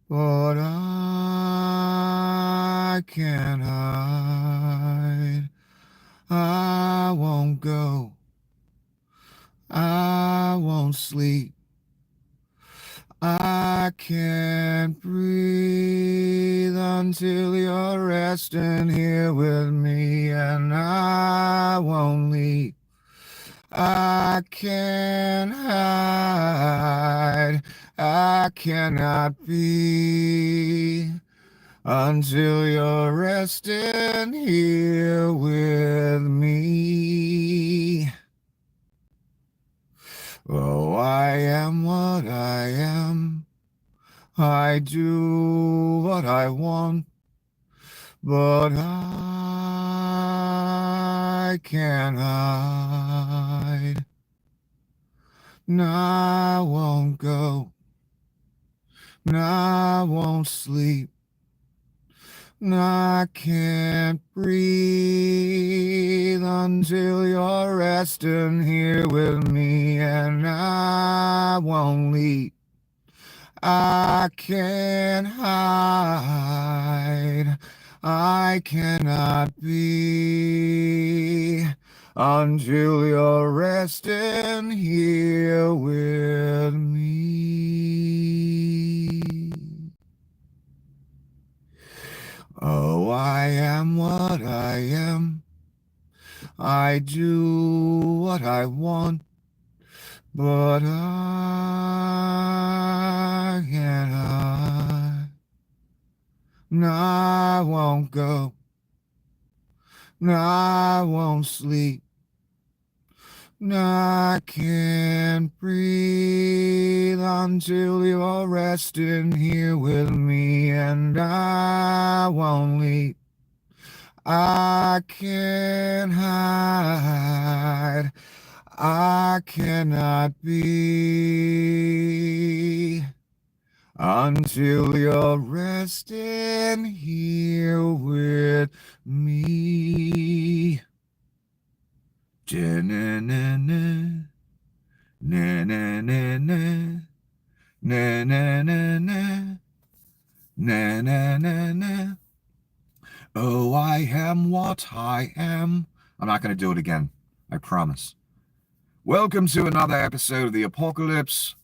but I can't hide. I won't go. I won't sleep. I can't breathe until you're resting here with me, and I won't leave. I can't hide. I cannot be until you're resting here with me. Oh, I am what I am. I do what I want, but I can't hide. No, I won't go. No, I won't sleep. No, I can't breathe until you're resting here with me, and I won't leave. I can't hide. I cannot be until you're resting here with me. Oh, I am what I am. I do what I want, but I can't hide. No, I won't go. No, I won't sleep. No, I can't breathe until you're resting here with me, and I won't leave. I can't hide. I cannot be until you're resting here with me. Na-na-na-na, na-na-na-na, na-na-na-na, na-na-na-na. Oh, I am what I am. I'm not going to do it again. I promise. Welcome to another episode of The Apocalypse.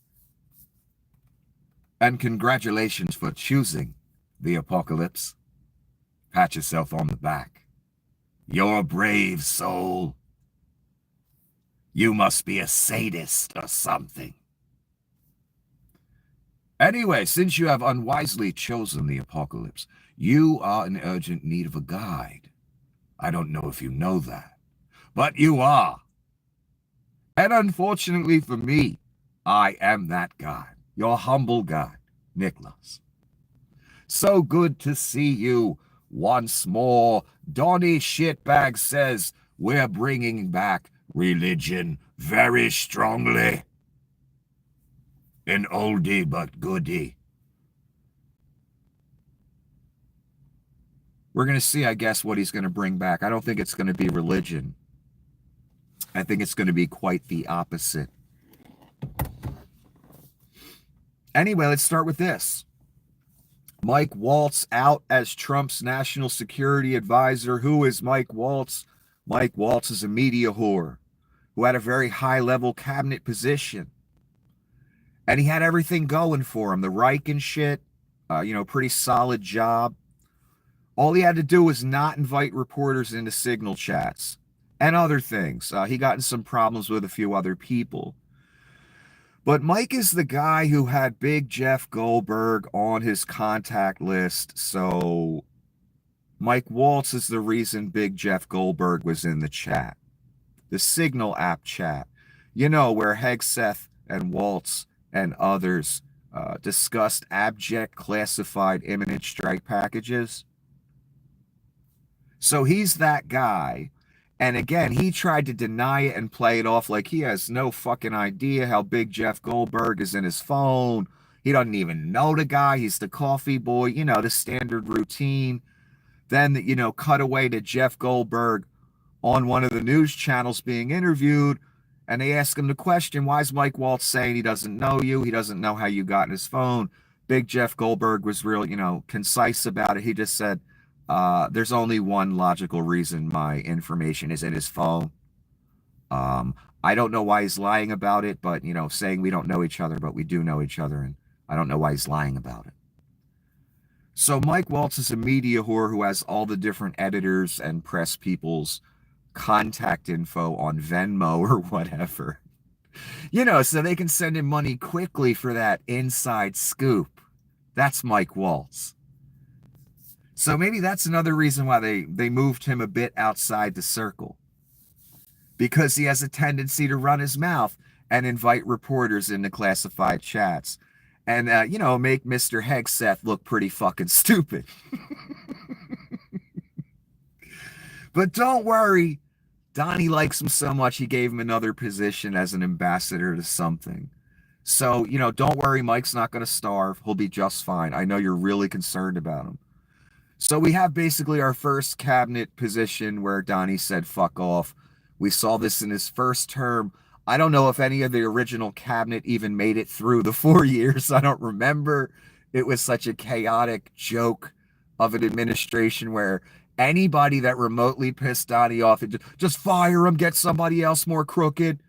And congratulations for choosing The Apocalypse. Pat yourself on the back. You're a brave soul. You must be a sadist or something. Anyway, since you have unwisely chosen The Apocalypse, you are in urgent need of a guide. I don't know if you know that, but you are. And unfortunately for me, I am that guide, your humble guide, Nicholas. So good to see you once more. Donnie Shitbag says we're bringing back religion very strongly. An oldie but goodie. We're going to see, I guess, what he's going to bring back. I don't think it's going to be religion. I think it's going to be quite the opposite. Anyway, let's start with this. Mike Waltz out as Trump's national security advisor. Who is Mike Waltz? Mike Waltz is a media whore who had a very high-level cabinet position. And he had everything going for him. The Reich and shit, pretty solid job. All he had to do was not invite reporters into Signal chats and other things. He got in some problems with a few other people. But Mike is the guy who had Big Jeff Goldberg on his contact list. So Mike Waltz is the reason Big Jeff Goldberg was in the chat. The Signal app chat. You know, where Hegseth and Waltz and others discussed abject classified imminent strike packages. So he's that guy. And again, he tried to deny it and play it off like he has no fucking idea how big Jeff Goldberg is in his phone. He doesn't even know the guy. He's the coffee boy, the standard routine. Then, cut away to Jeff Goldberg on one of the news channels being interviewed. And they ask him the question, why is Mike Waltz saying he doesn't know you? He doesn't know how you got in his phone. Big Jeff Goldberg was real, concise about it. He just said, there's only one logical reason my information is in his phone. I don't know why he's lying about it, but, saying we don't know each other, but we do know each other, and I don't know why he's lying about it. So Mike Waltz is a media whore who has all the different editors and press people's contact info on Venmo or whatever. So they can send him money quickly for that inside scoop. That's Mike Waltz. So maybe that's another reason why they moved him a bit outside the circle. Because he has a tendency to run his mouth and invite reporters into classified chats. And, make Mr. Hegseth look pretty fucking stupid. But don't worry. Donnie likes him so much, he gave him another position as an ambassador to something. So, don't worry, Mike's not going to starve. He'll be just fine. I know you're really concerned about him. So we have basically our first cabinet position where Donnie said, fuck off. We saw this in his first term. I don't know if any of the original cabinet even made it through the 4 years. I don't remember. It was such a chaotic joke of an administration where anybody that remotely pissed Donnie off, just fire him, get somebody else more crooked.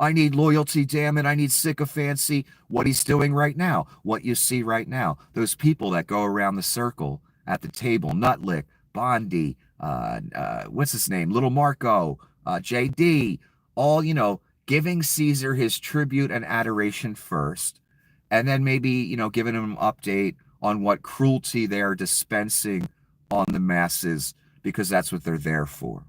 I need loyalty, damn it. I need sycophancy. What he's doing right now, what you see right now, those people that go around the circle at the table, Nutlick, Bondi, what's his name, Little Marco, JD, all, giving Caesar his tribute and adoration first, and then maybe, giving him an update on what cruelty they're dispensing on the masses, because that's what they're there for.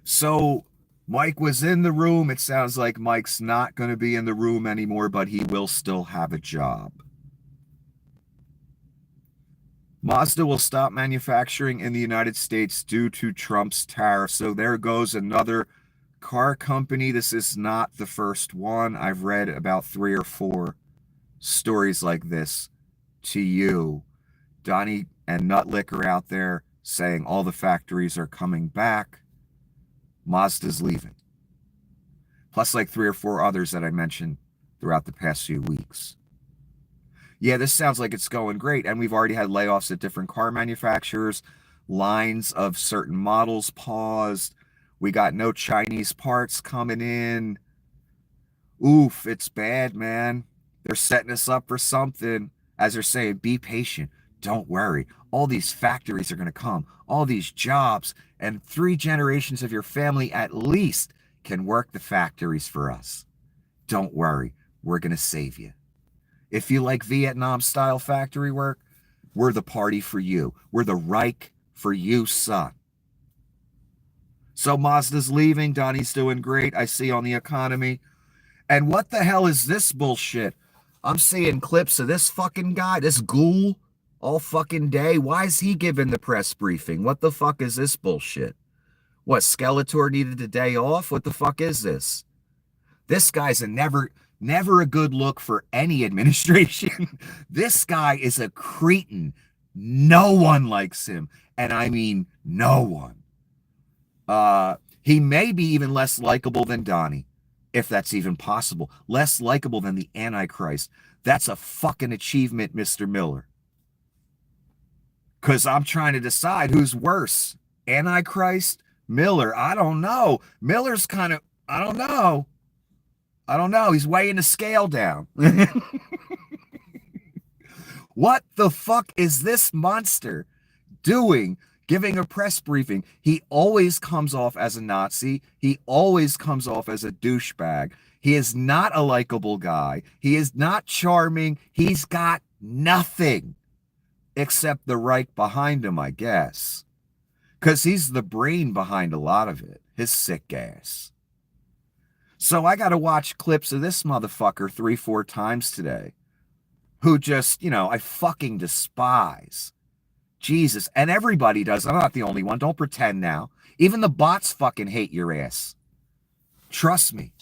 So Mike was in the room. It sounds like Mike's not going to be in the room anymore, but he will still have a job. Mazda will stop manufacturing in the United States due to Trump's tariff. So there goes another car company. This is not the first one. I've read about 3 or 4 stories like this to you. Donnie and Nutlick are out there saying all the factories are coming back. Mazda's leaving. Plus like 3 or 4 others that I mentioned throughout the past few weeks. Yeah, this sounds like it's going great. And we've already had layoffs at different car manufacturers. Lines of certain models paused. We got no Chinese parts coming in. Oof, it's bad, man. They're setting us up for something. As they're saying, be patient. Don't worry. All these factories are going to come. All these jobs. And 3 generations of your family at least can work the factories for us. Don't worry. We're going to save you. If you like Vietnam-style factory work, we're the party for you. We're the Reich for you, son. So Mazda's leaving. Donnie's doing great, I see on the economy. And what the hell is this bullshit? I'm seeing clips of this fucking guy, this ghoul, all fucking day. Why is he giving the press briefing? What the fuck is this bullshit? What, Skeletor needed a day off? What the fuck is this? This guy's never a good look for any administration. This guy is a cretin. No one likes him. And I mean no one. He may be even less likable than Donnie, if that's even possible. Less likable than the Antichrist. That's a fucking achievement, Mr. Miller. Because I'm trying to decide who's worse. Antichrist? Miller? I don't know. Miller's kind of, I don't know. He's weighing the scale down. What the fuck is this monster doing, giving a press briefing? He always comes off as a Nazi. He always comes off as a douchebag. He is not a likable guy. He is not charming. He's got nothing except the Reich behind him, I guess. Because he's the brain behind a lot of it. His sick ass. So I got to watch clips of this motherfucker 3-4 times today. Who just, I fucking despise. Jesus. And everybody does. I'm not the only one. Don't pretend now. Even the bots fucking hate your ass. Trust me.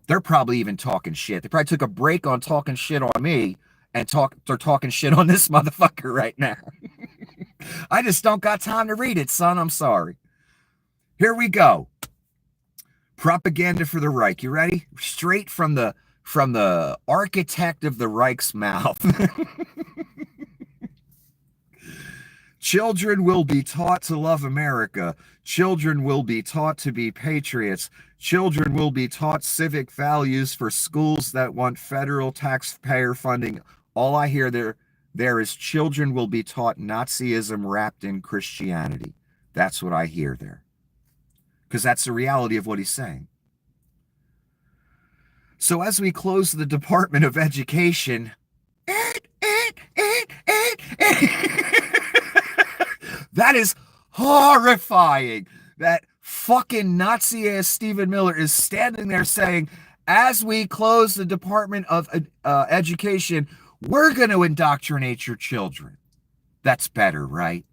They're probably even talking shit. They probably took a break on talking shit on me and they're talking shit on this motherfucker right now. I just don't got time to read it, son. I'm sorry. Here we go. Propaganda for the Reich. You ready? Straight from the from the architect of the Reich's mouth. Children will be taught to love America. Children will be taught to be patriots. Children will be taught civic values for schools that want federal taxpayer funding. All I hear there is children will be taught Nazism wrapped in Christianity. That's what I hear there. Because that's the reality of what he's saying. So as we close the Department of Education, that is horrifying. That fucking Nazi-ass Stephen Miller is standing there saying, as we close the Department of Education, we're going to indoctrinate your children. That's better, right?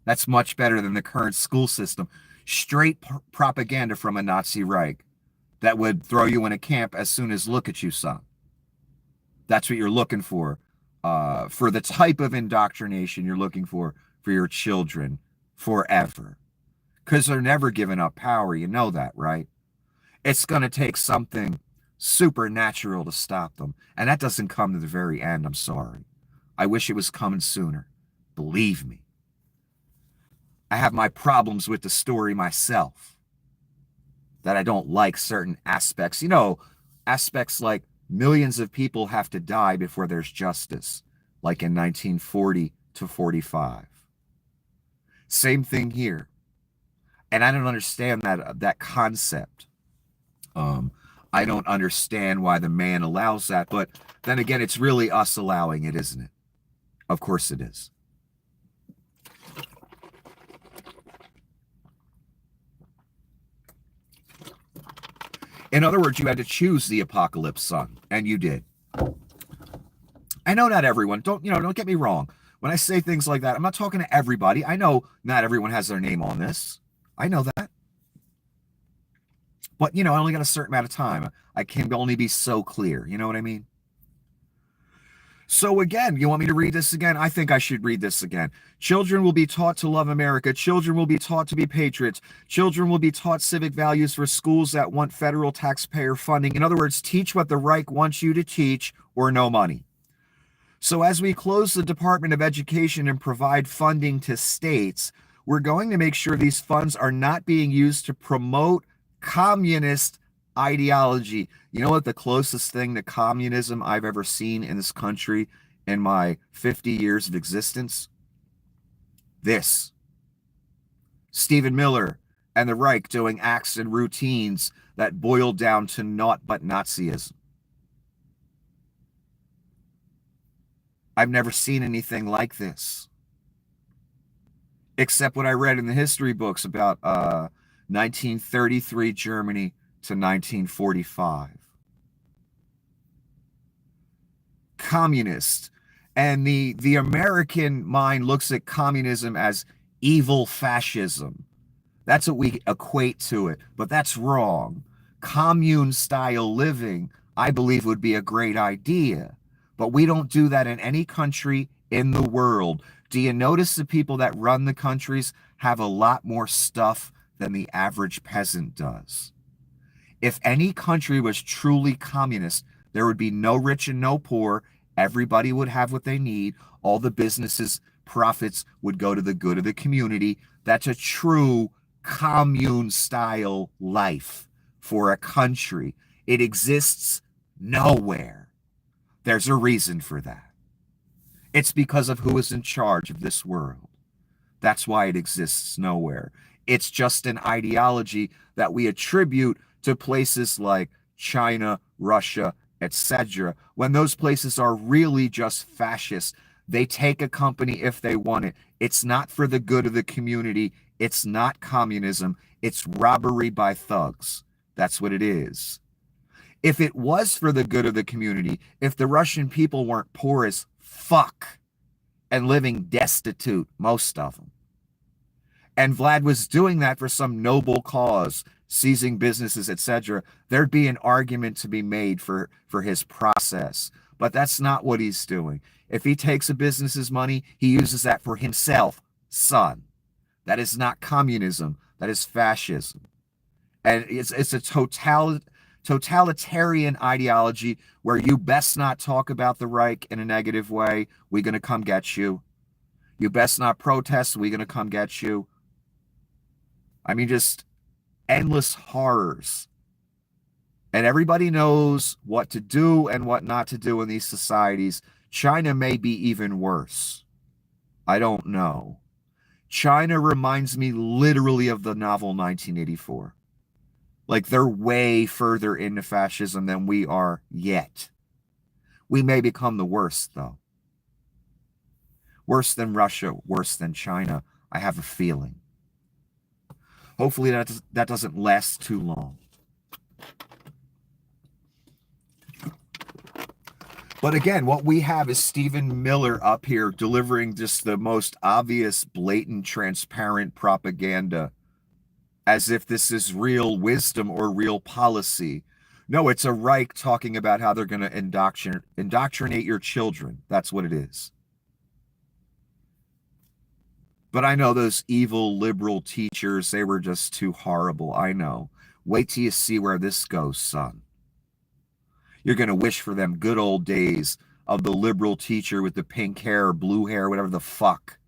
That's much better than the current school system. Straight propaganda from a Nazi Reich that would throw you in a camp as soon as look at you, son. That's what you're looking for the type of indoctrination you're looking for your children forever. Because they're never giving up power. You know that, right? It's going to take something supernatural to stop them. And that doesn't come to the very end. I'm sorry. I wish it was coming sooner. Believe me. I have my problems with the story myself. That I don't like certain aspects. You know, aspects like millions of people have to die before there's justice. Like in 1940 to 45. Same thing here. And I don't understand that concept. I don't understand why the man allows that. But then again, it's really us allowing it, isn't it? Of course it is. In other words, you had to choose the apocalypse, son, and you did. I know not everyone. Don't get me wrong. When I say things like that, I'm not talking to everybody. I know not everyone has their name on this. I know that. But, I only got a certain amount of time. I can only be so clear. You know what I mean? So again, you want me to read this again? I think I should read this again. Children will be taught to love America. Children will be taught to be patriots. Children will be taught civic values for schools that want federal taxpayer funding. In other words, teach what the Reich wants you to teach or no money. So as we close the Department of Education and provide funding to states, we're going to make sure these funds are not being used to promote communist ideology. You know what the closest thing to communism I've ever seen in this country in my 50 years of existence? This. Stephen Miller and the Reich doing acts and routines that boil down to naught but Nazism. I've never seen anything like this. Except what I read in the history books about 1933 Germany to 1945. Communist. And the American mind looks at communism as evil fascism. That's what we equate to it, but that's wrong. Commune style living, I believe, would be a great idea. But we don't do that in any country in the world. Do you notice the people that run the countries have a lot more stuff than the average peasant does? If any country was truly communist, there would be no rich and no poor. Everybody would have what they need. All the businesses, profits would go to the good of the community. That's a true commune-style life for a country. It exists nowhere. There's a reason for that. It's because of who is in charge of this world. That's why it exists nowhere. It's just an ideology that we attribute to places like China, Russia, etc. When those places are really just fascist. They take a company if they want it. It's not for the good of the community. It's not communism. It's robbery by thugs. That's what it is. If it was for the good of the community, if the Russian people weren't poor as fuck and living destitute, most of them, and Vlad was doing that for some noble cause, seizing businesses, etc., there'd be an argument to be made for his process. But that's not what he's doing. If he takes a business's money, he uses that for himself, son. That is not communism. That is fascism. And it's a totalitarian ideology where you best not talk about the Reich in a negative way. We're going to come get you. You best not protest. We're going to come get you. I mean, just endless horrors. And everybody knows what to do and what not to do in these societies. China may be even worse. I don't know. China reminds me literally of the novel 1984. Like, they're way further into fascism than we are yet. We may become the worst, though. Worse than Russia, worse than China. I have a feeling. Hopefully that doesn't last too long. But again, what we have is Stephen Miller up here delivering just the most obvious, blatant, transparent propaganda as if this is real wisdom or real policy. No, it's a Reich talking about how they're going to indoctrinate your children. That's what it is. But I know those evil liberal teachers, they were just too horrible. I know. Wait till you see where this goes, son. You're going to wish for them good old days of the liberal teacher with the pink hair, blue hair, whatever the fuck.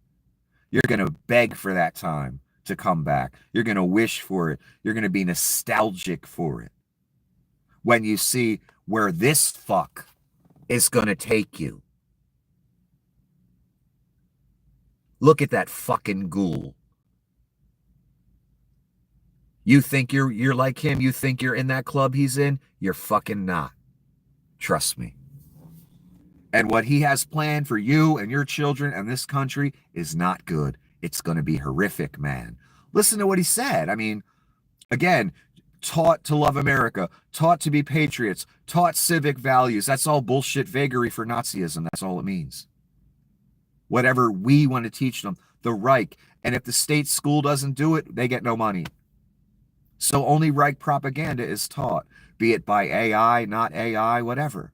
You're going to beg for that time to come back. You're going to wish for it. You're going to be nostalgic for it. When you see where this fuck is going to take you. Look at that fucking ghoul. You think you're like him? You think you're in that club he's in? You're fucking not. Trust me. And what he has planned for you and your children and this country is not good. It's going to be horrific, man. Listen to what he said. I mean, again, taught to love America, taught to be patriots, taught civic values. That's all bullshit vagary for Nazism. That's all it means. Whatever we want to teach them, the Reich. And if the state school doesn't do it, they get no money. So only Reich propaganda is taught, be it by AI, not AI, whatever.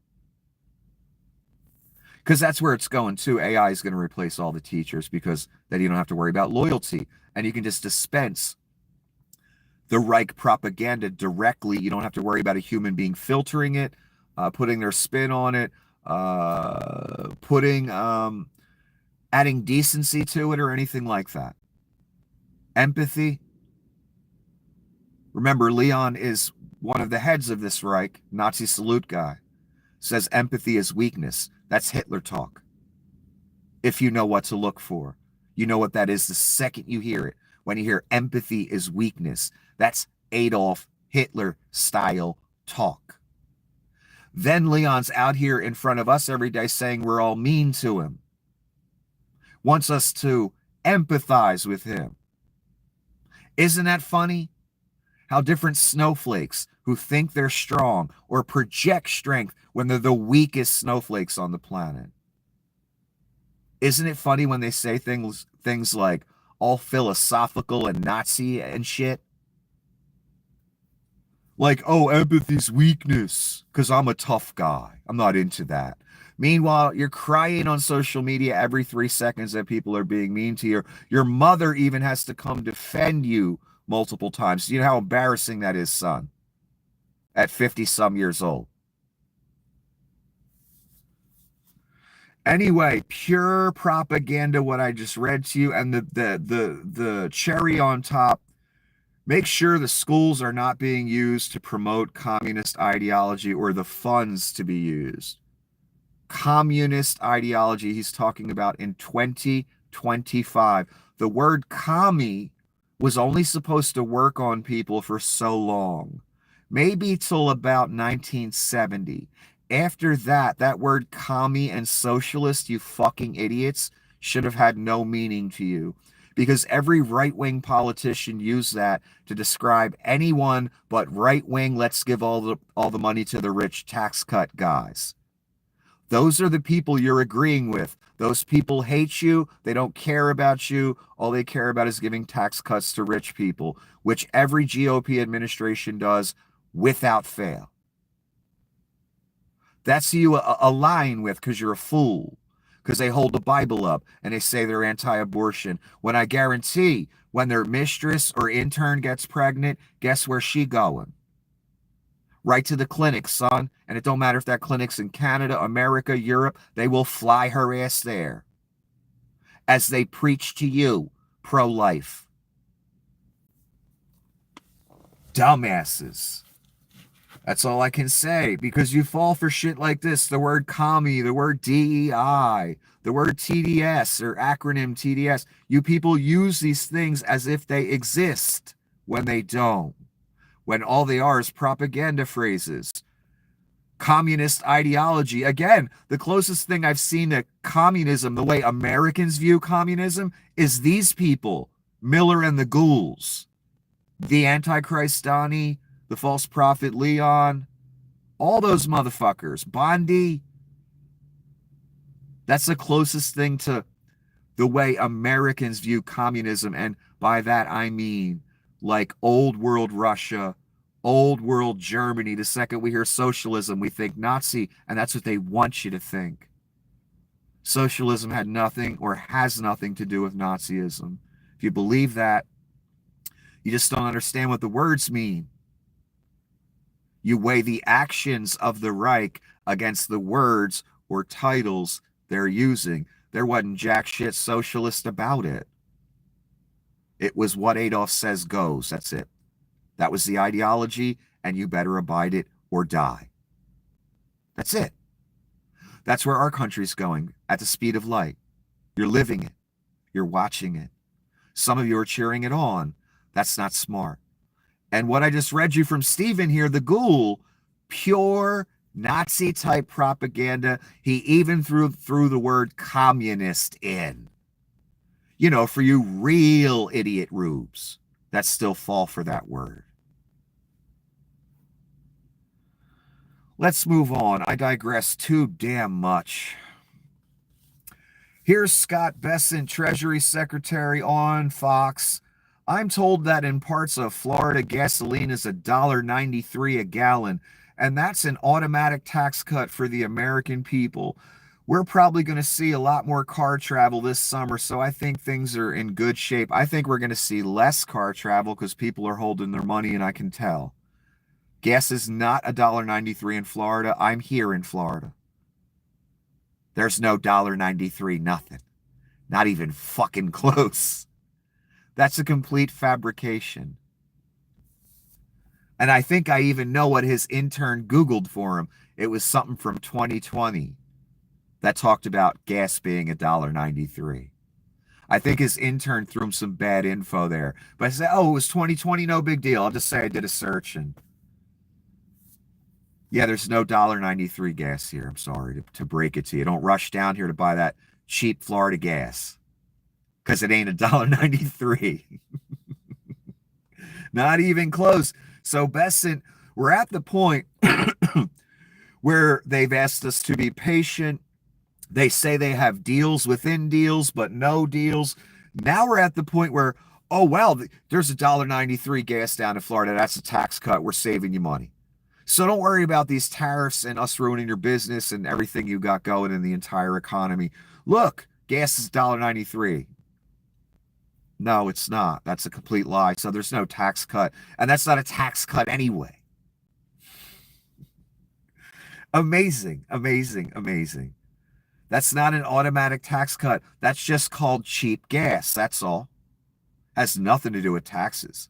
Because that's where it's going too. AI is going to replace all the teachers because then you don't have to worry about loyalty. And you can just dispense the Reich propaganda directly. You don't have to worry about a human being filtering it, putting their spin on it, adding decency to it or anything like that. Empathy. Remember, Leon is one of the heads of this Reich, Nazi salute guy. Says empathy is weakness. That's Hitler talk. If you know what to look for. You know what that is the second you hear it. When you hear empathy is weakness, that's Adolf Hitler style talk. Then Leon's out here in front of us every day saying we're all mean to him. Wants us to empathize with him. Isn't that funny? How different snowflakes who think they're strong or project strength when they're the weakest snowflakes on the planet. Isn't it funny when they say things like all philosophical and Nazi and shit? Like, oh, empathy's weakness because I'm a tough guy. I'm not into that. Meanwhile, you're crying on social media every 3 seconds that people are being mean to you. Your mother even has to come defend you multiple times. You know how embarrassing that is, son? At 50-some years old. Anyway, pure propaganda, what I just read to you, and the cherry on top, make sure the schools are not being used to promote communist ideology or the funds to be used. Communist ideology he's talking about in 2025. The word commie was only supposed to work on people for so long. Maybe till about 1970. After that, that word commie and socialist, you fucking idiots, should have had no meaning to you. Because every right-wing politician used that to describe anyone but right-wing, let's give all the money to the rich tax cut guys. Those are the people you're agreeing with. Those people hate you. They don't care about you. All they care about is giving tax cuts to rich people, which every GOP administration does without fail. That's who you align with because you're a fool, because they hold the Bible up and they say they're anti-abortion. When I guarantee when their mistress or intern gets pregnant, guess where she going? Right to the clinic, son. And it don't matter if that clinic's in Canada, America, Europe, they will fly her ass there as they preach to you pro-life. Dumbasses. That's all I can say, because you fall for shit like this. The word commie, the word DEI, the word TDS or acronym TDS. You people use these things as if they exist when they don't. When all they are is propaganda phrases. Communist ideology. Again, the closest thing I've seen to communism, the way Americans view communism, is these people, Miller and the Ghouls. The Antichrist Donnie, the false prophet Leon, all those motherfuckers, Bondi. That's the closest thing to the way Americans view communism. And by that, I mean like old world Russia, old world Germany. The second we hear socialism, we think Nazi, and that's what they want you to think. Socialism had nothing or has nothing to do with Nazism. If you believe that, you just don't understand what the words mean. You weigh the actions of the Reich against the words or titles they're using. There wasn't jack shit socialist about it. It was what Adolf says goes. That's it. That was the ideology, and you better abide it or die. That's it. That's where our country's going, at the speed of light. You're living it. You're watching it. Some of you are cheering it on. That's not smart. And what I just read you from Stephen here, the ghoul, pure Nazi-type propaganda. He even threw the word communist in. You know, for you real idiot rubes that still fall for that word. Let's move on. I digress too damn much. Here's Scott Bessent, Treasury Secretary, on Fox. I'm told that in parts of Florida, gasoline is $1.93 a gallon, and that's an automatic tax cut for the American people. We're probably going to see a lot more car travel this summer, so I think things are in good shape. I think we're going to see less car travel because people are holding their money, and I can tell. Gas is not $1.93 in Florida. I'm here in Florida. There's no $1.93 nothing. Not even fucking close. That's a complete fabrication. And I think I even know what his intern Googled for him. It was something from 2020 that talked about gas being $1.93. I think his intern threw him some bad info there. But I said, oh, it was 2020, no big deal. I'll just say I did a search. And yeah, there's no $1.93 gas here. I'm sorry to break it to you. Don't rush down here to buy that cheap Florida gas, because it ain't $1.93. Not even close. So Bessent, we're at the point where they've asked us to be patient. They say they have deals within deals, but no deals. Now we're at the point where, oh, well, there's $1.93 gas down in Florida. That's a tax cut. We're saving you money. So don't worry about these tariffs and us ruining your business and everything you got going in the entire economy. Look, gas is $1.93. No, it's not. That's a complete lie. So there's no tax cut. And that's not a tax cut anyway. Amazing, amazing, amazing. That's not an automatic tax cut. That's just called cheap gas. That's all. Has nothing to do with taxes.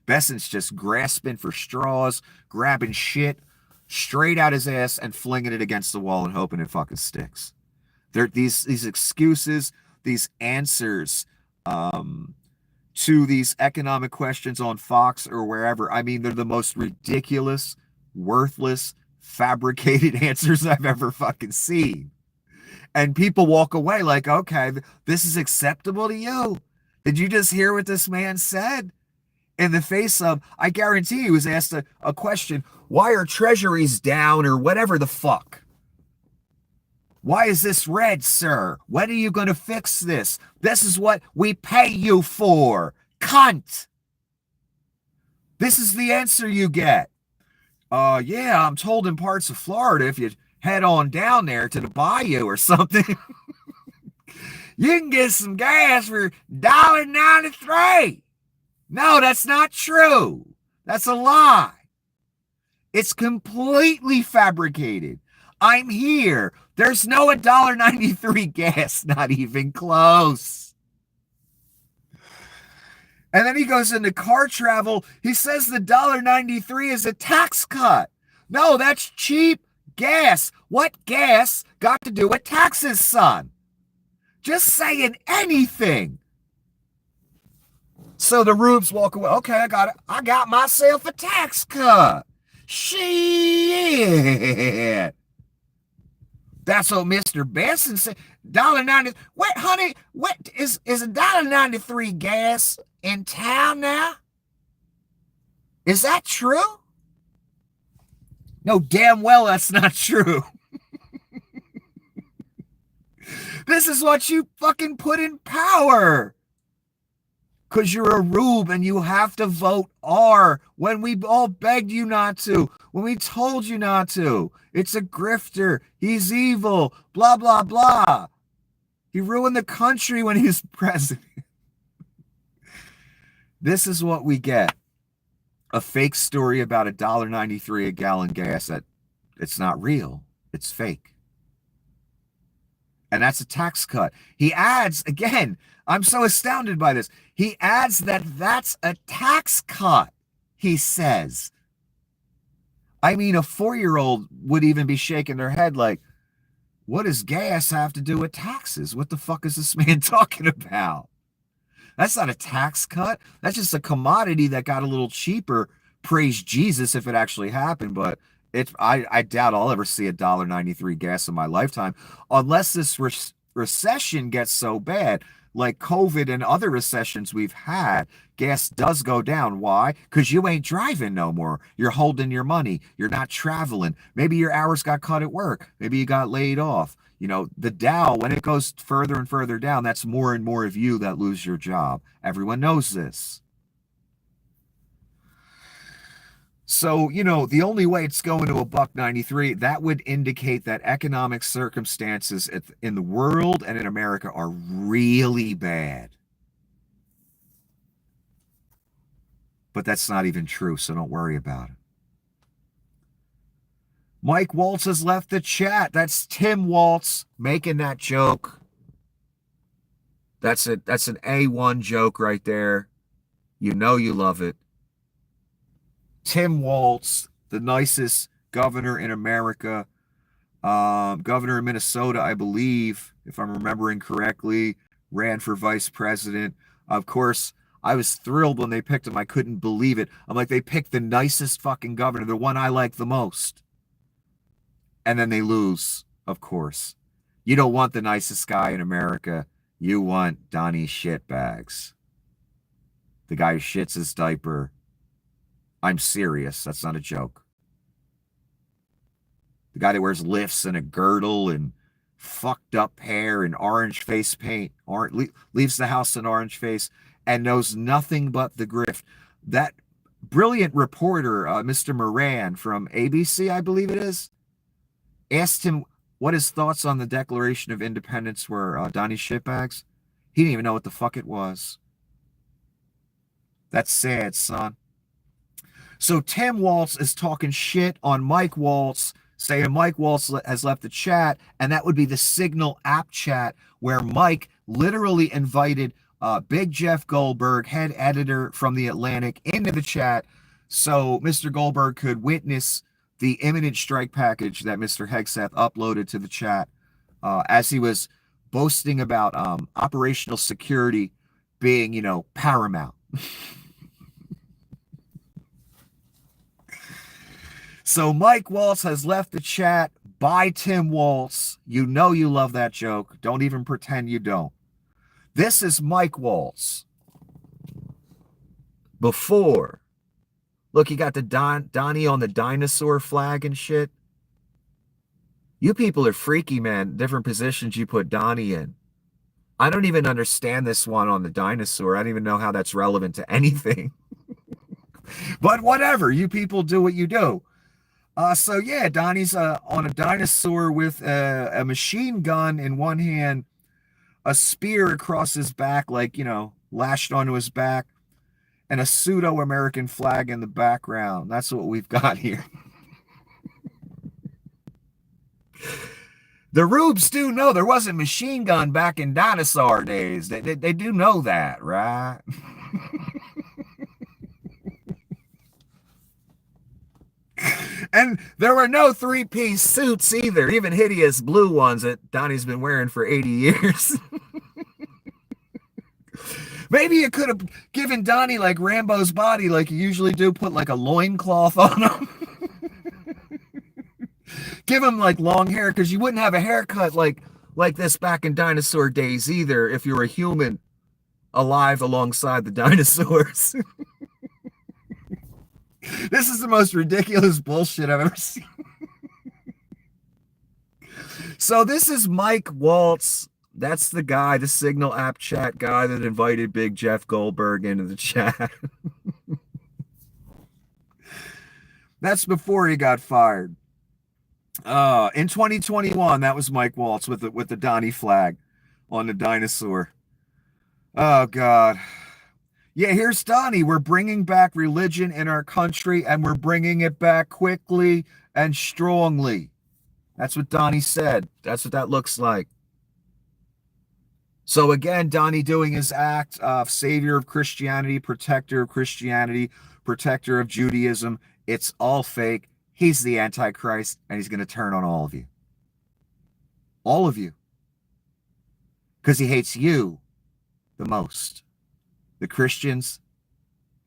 Bessent's just grasping for straws, grabbing shit straight out his ass and flinging it against the wall and hoping it fucking sticks. These excuses, these answers to these economic questions on Fox or wherever, I mean, they're the most ridiculous, worthless, fabricated answers I've ever fucking seen. And people walk away like, okay, this is acceptable to you. Did you just hear what this man said? In the face of, I guarantee he was asked a question, why are treasuries down or whatever the fuck? Why is this red, sir? When are you going to fix this? This is what we pay you for. Cunt. This is the answer you get. Yeah, I'm told in parts of Florida, if you head on down there to the bayou or something, you can get some gas for $1.93. No, that's not true. That's a lie. It's completely fabricated. I'm here. There's no $1.93 gas, not even close. And then he goes into car travel. He says the $1.93 is a tax cut. No, that's cheap gas. What gas got to do with taxes, son? Just saying anything. So the rubes walk away. Okay, I got it. I got myself a tax cut. Shit. That's what Mr. Benson said. $1.90. What, honey? What is $1.93 gas in town now? Is that true? No, damn well that's not true. This is what you fucking put in power. Because you're a rube and you have to vote R when we all begged you not to, when we told you not to. It's a grifter. He's evil. Blah, blah, blah. He ruined the country when he was president. This is what we get. A fake story about $1.93 a gallon gas that it's not real. It's fake. And that's a tax cut. He adds, again, I'm so astounded by this. He adds that that's a tax cut, he says. I mean, a 4-year-old would even be shaking their head like, what does gas have to do with taxes? What the fuck is this man talking about? That's not a tax cut. That's just a commodity that got a little cheaper. Praise Jesus if it actually happened, but I doubt I'll ever see $1.93 gas in my lifetime unless this recession gets so bad. Like COVID and other recessions we've had, gas does go down. Why? Because you ain't driving no more. You're holding your money. You're not traveling. Maybe your hours got cut at work. Maybe you got laid off. You know, the Dow, when it goes further and further down, that's more and more of you that lose your job. Everyone knows this. So, you know, the only way it's going to $1.93, that would indicate that economic circumstances in the world and in America are really bad. But that's not even true, so don't worry about it. Mike Waltz has left the chat. That's Tim Waltz making that joke. That's an A1 joke right there. You know you love it. Tim Waltz, the nicest governor in America, governor of Minnesota, I believe, if I'm remembering correctly, ran for vice president. Of course, I was thrilled when they picked him. I couldn't believe it. I'm like, they picked the nicest fucking governor, the one I like the most. And then they lose, of course. You don't want the nicest guy in America. You want Donnie Shitbags. The guy who shits his diaper. I'm serious. That's not a joke. The guy that wears lifts and a girdle and fucked up hair and orange face paint, leaves the house in orange face and knows nothing but the grift. That brilliant reporter, Mr. Moran from ABC, I believe it is, asked him what his thoughts on the Declaration of Independence were. Donnie Shitbags. He didn't even know what the fuck it was. That's sad, son. So Tim Waltz is talking shit on Mike Waltz, saying Mike Waltz has left the chat, and that would be the Signal app chat where Mike literally invited Big Jeff Goldberg, head editor from The Atlantic, into the chat so Mr. Goldberg could witness the imminent strike package that Mr. Hegseth uploaded to the chat as he was boasting about operational security being, you know, paramount. So Mike Waltz has left the chat by Tim Waltz. You know you love that joke. Don't even pretend you don't. This is Mike Waltz. Before. Look, you got the Donnie on the dinosaur flag and shit. You people are freaky, man. Different positions you put Donnie in. I don't even understand this one on the dinosaur. I don't even know how that's relevant to anything. But whatever. You people do what you do. So yeah, Donnie's on a dinosaur with a machine gun in one hand, a spear across his back, like, you know, lashed onto his back, and a pseudo-American flag in the background. That's what we've got here. The Rubes do know there wasn't machine gun back in dinosaur days. They do know that, right? And there were no three-piece suits either, even hideous blue ones that Donnie's been wearing for 80 years. Maybe you could have given Donnie like Rambo's body like you usually do, put like a loincloth on him. Give him like long hair, because you wouldn't have a haircut like this back in dinosaur days either if you were a human alive alongside the dinosaurs. This is the most ridiculous bullshit I've ever seen. So this is Mike Waltz. That's the guy, the Signal app chat guy that invited Big Jeff Goldberg into the chat. That's before he got fired. In 2021, that was Mike Waltz with the Donnie flag on the dinosaur. Oh God. Yeah, here's Donnie. We're bringing back religion in our country, and we're bringing it back quickly and strongly. That's what Donnie said. That's what that looks like. So again, Donnie doing his act of savior of Christianity, protector of Judaism. It's all fake. He's the Antichrist, and he's going to turn on all of you. All of you. Because he hates you the most. The Christians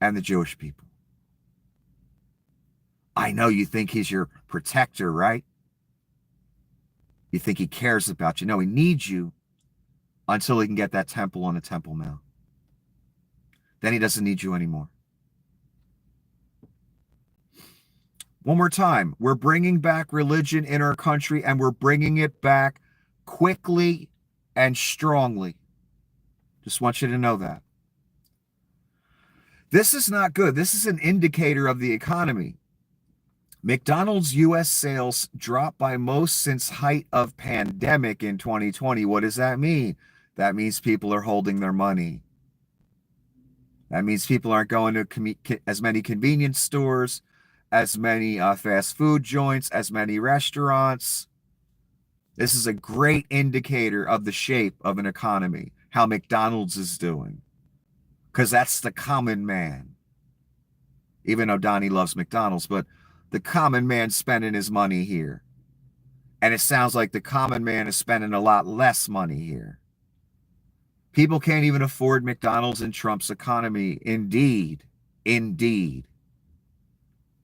and the Jewish people. I know you think he's your protector, right? You think he cares about you. No, he needs you until he can get that temple on the Temple Mount. Then he doesn't need you anymore. One more time. We're bringing back religion in our country, and we're bringing it back quickly and strongly. Just want you to know that. This is not good. This is an indicator of the economy. McDonald's U.S. sales dropped by most since height of pandemic in 2020. What does that mean? That means people are holding their money. That means people aren't going to as many convenience stores, as many fast food joints, as many restaurants. This is a great indicator of the shape of an economy, how McDonald's is doing. Because that's the common man. Even though Donnie loves McDonald's, but the common man spending his money here. And it sounds like the common man is spending a lot less money here. People can't even afford McDonald's in Trump's economy. Indeed. Indeed.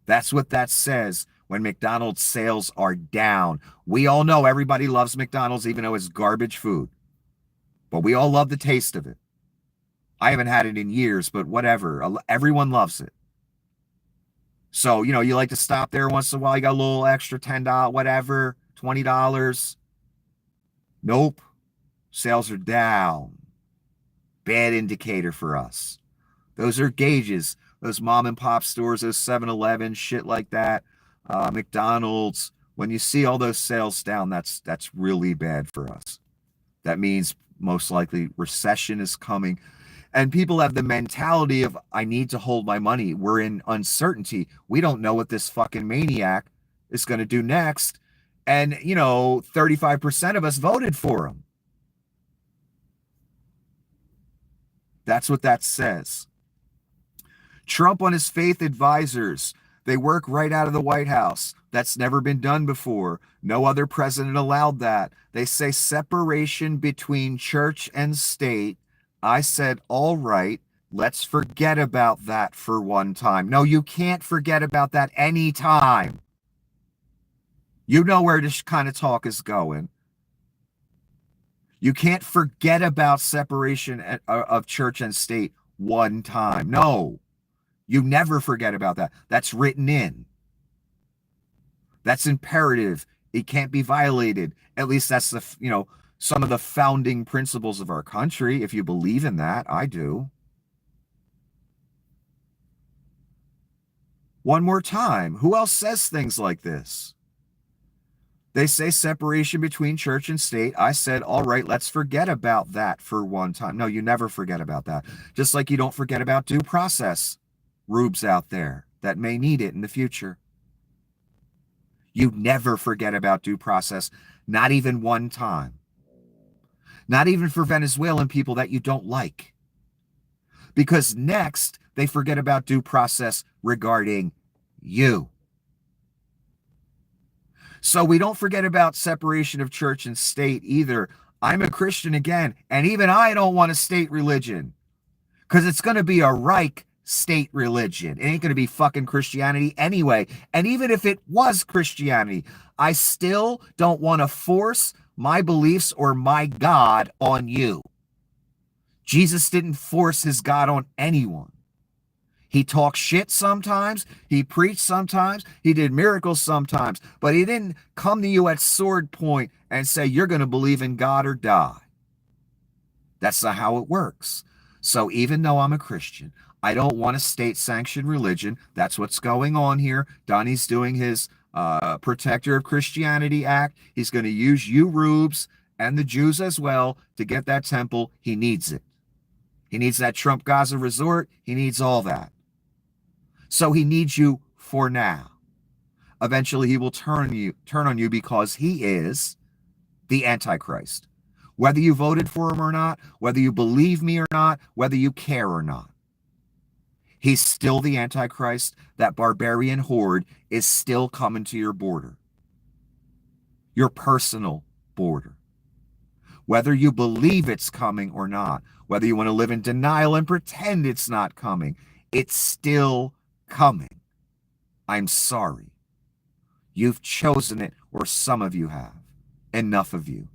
That's what that says when McDonald's sales are down. We all know everybody loves McDonald's, even though it's garbage food. But we all love the taste of it. I haven't had it in years, but whatever. Everyone loves it. So, you know, you like to stop there once in a while. You got a little extra $10, whatever, $20. Nope. Sales are down. Bad indicator for us. Those are gauges. Those mom and pop stores, those 7-Eleven, shit like that. McDonald's. When you see all those sales down, that's really bad for us. That means most likely recession is coming. And people have the mentality of, I need to hold my money. We're in uncertainty. We don't know what this fucking maniac is going to do next. And, you know, 35% of us voted for him. That's what that says. Trump on his faith advisors. They work right out of the White House. That's never been done before. No other president allowed that. They say separation between church and state. I said, all right, let's forget about that for one time. No, you can't forget about that anytime. You know where this kind of talk is going. You can't forget about separation of church and state one time. No, you never forget about that. That's written in. That's imperative. It can't be violated. At least that's the, you know, some of the founding principles of our country, if you believe in that. I do. One more time. Who else says things like this? They say separation between church and state. I said, all right, let's forget about that for one time. No, you never forget about that. Just like you don't forget about due process. Rubes out there that may need it in the future. You never forget about due process. Not even one time. Not even for Venezuelan people that you don't like. Because next, they forget about due process regarding you. So we don't forget about separation of church and state either. I'm a Christian again, and even I don't want a state religion because it's going to be a Reich state religion. It ain't going to be fucking Christianity anyway. And even if it was Christianity, I still don't want to force my beliefs or my God on you. Jesus didn't force his God on anyone. He talked shit sometimes, he preached sometimes, he did miracles sometimes, but he didn't come to you at sword point and say, you're going to believe in God or die. That's not how it works. So even though I'm a Christian, I don't want a state-sanctioned religion. That's what's going on here. Donnie's doing his Protector of Christianity Act. He's going to use you rubes and the Jews as well to get that temple. He needs it. He needs that Trump Gaza resort. He needs all that. So he needs you for now. Eventually he will turn on you because he is the Antichrist. Whether you voted for him or not, whether you believe me or not, whether you care or not. He's still the Antichrist. That barbarian horde is still coming to your border. Your personal border. Whether you believe it's coming or not, whether you want to live in denial and pretend it's not coming, it's still coming. I'm sorry. You've chosen it, or some of you have. Enough of you.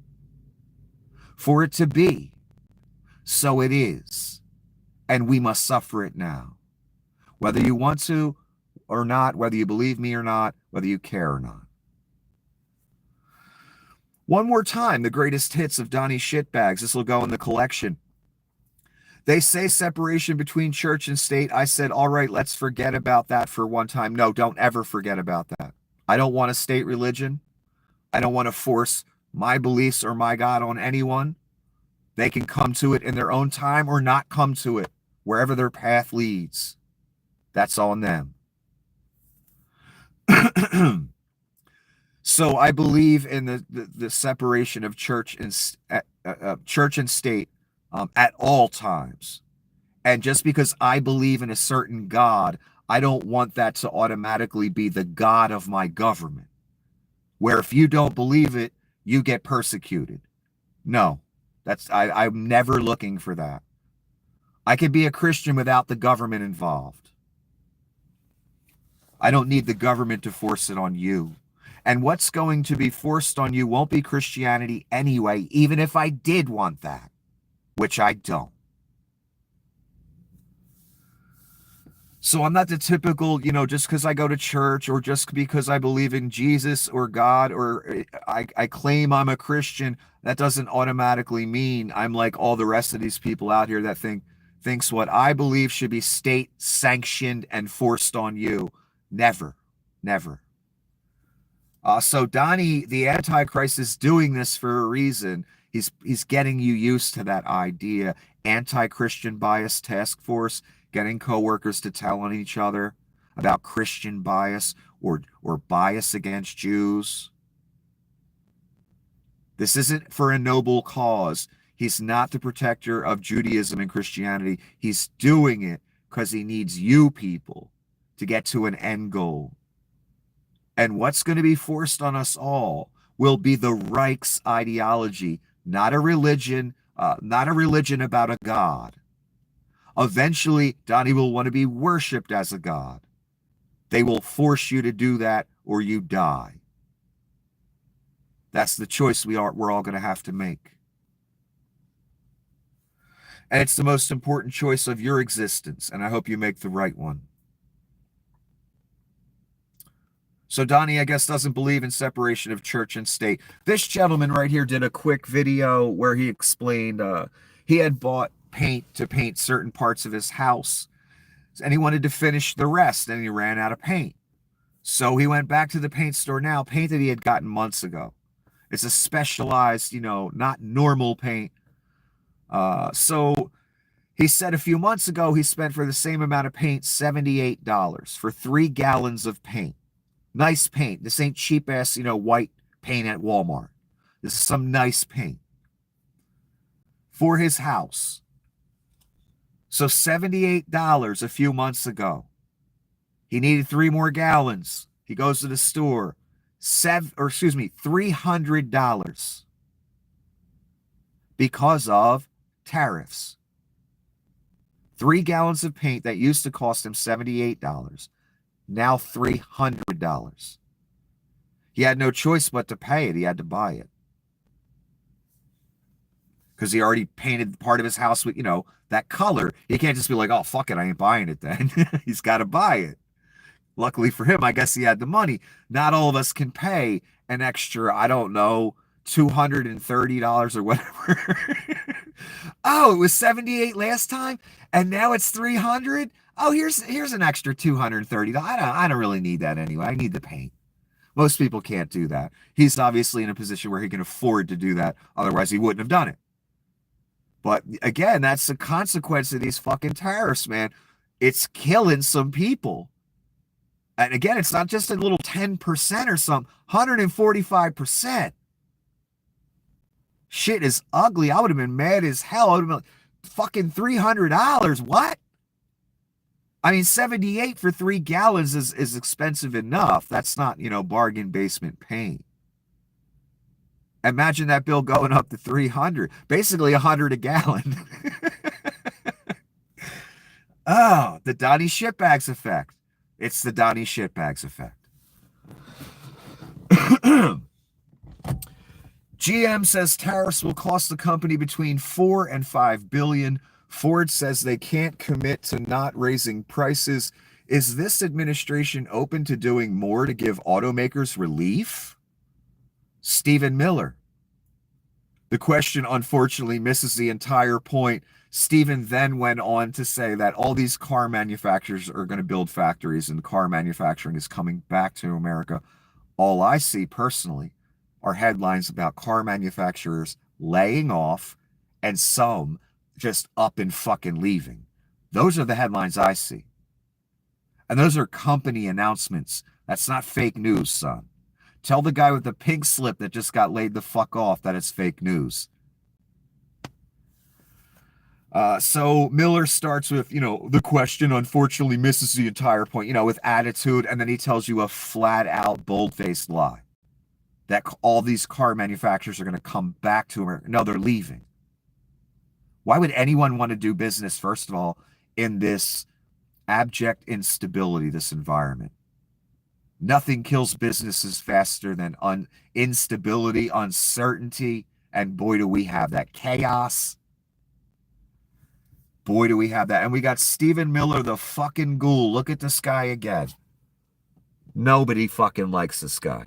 For it to be, so it is. And we must suffer it now. Whether you want to or not, whether you believe me or not, whether you care or not. One more time, the greatest hits of Donnie Shitbags. This will go in the collection. They say separation between church and state. I said, all right, let's forget about that for one time. No, don't ever forget about that. I don't want a state religion. I don't want to force my beliefs or my God on anyone. They can come to it in their own time or not come to it, wherever their path leads. That's on them. So I believe in the separation of church and state at all times. And just because I believe in a certain God, I don't want that to automatically be the God of my government, where if you don't believe it, you get persecuted. No, I'm never looking for that. I could be a Christian without the government involved. I don't need the government to force it on you. And what's going to be forced on you won't be Christianity anyway, even if I did want that, which I don't. So I'm not the typical, just because I go to church or just because I believe in Jesus or God or I claim I'm a Christian, that doesn't automatically mean I'm like all the rest of these people out here that thinks what I believe should be state sanctioned and forced on you. Never, never. So Donnie, the Antichrist, is doing this for a reason. He's getting you used to that idea. Anti-Christian bias task force, getting coworkers to tell on each other about Christian bias or bias against Jews. This isn't for a noble cause. He's not the protector of Judaism and Christianity. He's doing it because he needs you people to get to an end goal. And what's going to be forced on us all will be the Reich's ideology, not a religion about a God. Eventually, Donnie will want to be worshipped as a God. They will force you to do that or you die. That's the choice we're all going to have to make. And it's the most important choice of your existence, and I hope you make the right one. So Donnie, I guess, doesn't believe in separation of church and state. This gentleman right here did a quick video where he explained he had bought paint to paint certain parts of his house, and he wanted to finish the rest, and he ran out of paint. So he went back to the paint store now, paint that he had gotten months ago. It's a specialized, not normal paint. So he said a few months ago he spent for the same amount of paint $78 for 3 gallons of paint. Nice paint. This ain't cheap ass, white paint at Walmart. This is some nice paint for his house. So $78 a few months ago. He needed 3 more gallons. He goes to the store. $300 because of tariffs. 3 gallons of paint that used to cost him $78, now $300. He had no choice but to pay it. He had to buy it. Because he already painted part of his house with, that color. He can't just be like, oh, fuck it, I ain't buying it then. He's got to buy it. Luckily for him, I guess he had the money. Not all of us can pay an extra, I don't know, $230 or whatever. Oh, it was $78 last time, and now it's $300. Oh, here's an extra $230. I don't really need that anyway. I need the paint. Most people can't do that. He's obviously in a position where he can afford to do that. Otherwise, he wouldn't have done it. But again, that's the consequence of these fucking tariffs, man. It's killing some people. And again, it's not just a little 10% or something, 145%. Shit is ugly. I would have been mad as hell. I would have been like, fucking $300. What? I mean, $78 for 3 gallons is expensive enough. That's not, bargain basement paint. Imagine that bill going up to $300. Basically $100 a gallon. Oh, the Donnie Shitbags effect. It's the Donnie Shitbags effect. GM says tariffs will cost the company between $4 and $5 billion. Ford says they can't commit to not raising prices. Is this administration open to doing more to give automakers relief? Stephen Miller. The question, unfortunately, misses the entire point. Stephen then went on to say that all these car manufacturers are going to build factories and car manufacturing is coming back to America. All I see personally are headlines about car manufacturers laying off and some just up and fucking leaving. Those are the headlines I see. And those are company announcements. That's not fake news, son. Tell the guy with the pink slip that just got laid the fuck off that it's fake news. So Miller starts with, the question unfortunately misses the entire point, with attitude. And then he tells you a flat out bold-faced lie that all these car manufacturers are going to come back to America. No, they're leaving. Why would anyone want to do business, first of all, in this abject instability, this environment? Nothing kills businesses faster than instability, uncertainty, and boy, do we have that. Chaos. Boy, do we have that. And we got Stephen Miller, the fucking ghoul. Look at this guy again. Nobody fucking likes this guy.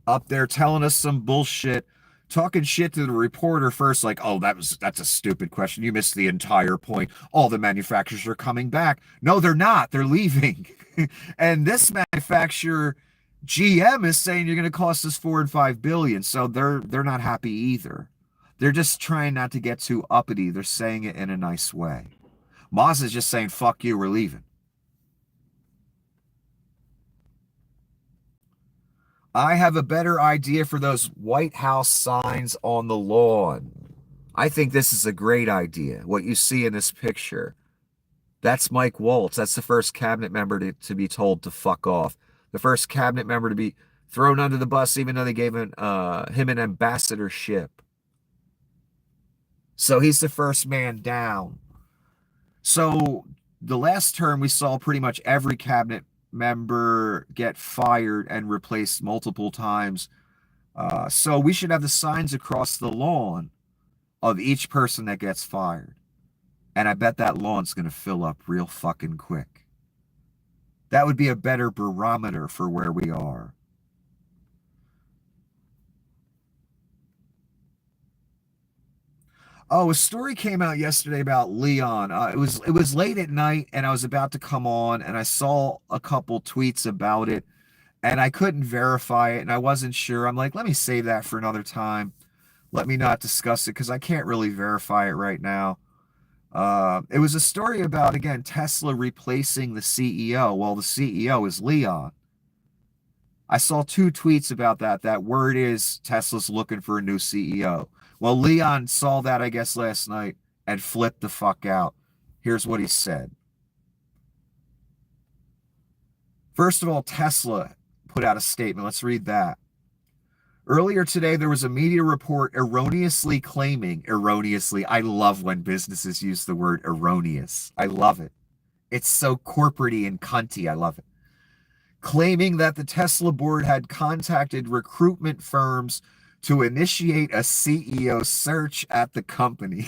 Up there telling us some bullshit, talking shit to the reporter first, like, oh, that's a stupid question. You missed the entire point. All the manufacturers are coming back. No, they're not. They're leaving. And this manufacturer, GM, is saying you're going to cost us $4 and $5 billion. So they're not happy either. They're just trying not to get too uppity. They're saying it in a nice way. Mazda's just saying, fuck you, we're leaving. I have a better idea for those White House signs on the lawn. I think this is a great idea. What you see in this picture. That's Mike Waltz. That's the first cabinet member to be told to fuck off. The first cabinet member to be thrown under the bus, even though they gave him an ambassadorship. So he's the first man down. So the last term, we saw pretty much every cabinet member get fired and replaced multiple times. So we should have the signs across the lawn of each person that gets fired. And I bet that lawn's going to fill up real fucking quick. That would be a better barometer for where we are. Oh, a story came out yesterday about Leon. It was late at night, and I was about to come on, and I saw a couple tweets about it, and I couldn't verify it, and I wasn't sure. I'm like, let me save that for another time. Let me not discuss it, because I can't really verify it right now. It was a story about, again, Tesla replacing the CEO. Well, the CEO is Leon. I saw 2 tweets about that. That word is Tesla's looking for a new CEO. Well, Leon saw that, I guess, last night and flipped the fuck out. Here's what he said. First of all, Tesla put out a statement. Let's read that. Earlier today, there was a media report erroneously claiming, I love when businesses use the word erroneous. I love it. It's so corporate-y and cunty. I love it. Claiming that the Tesla board had contacted recruitment firms to initiate a CEO search at the company.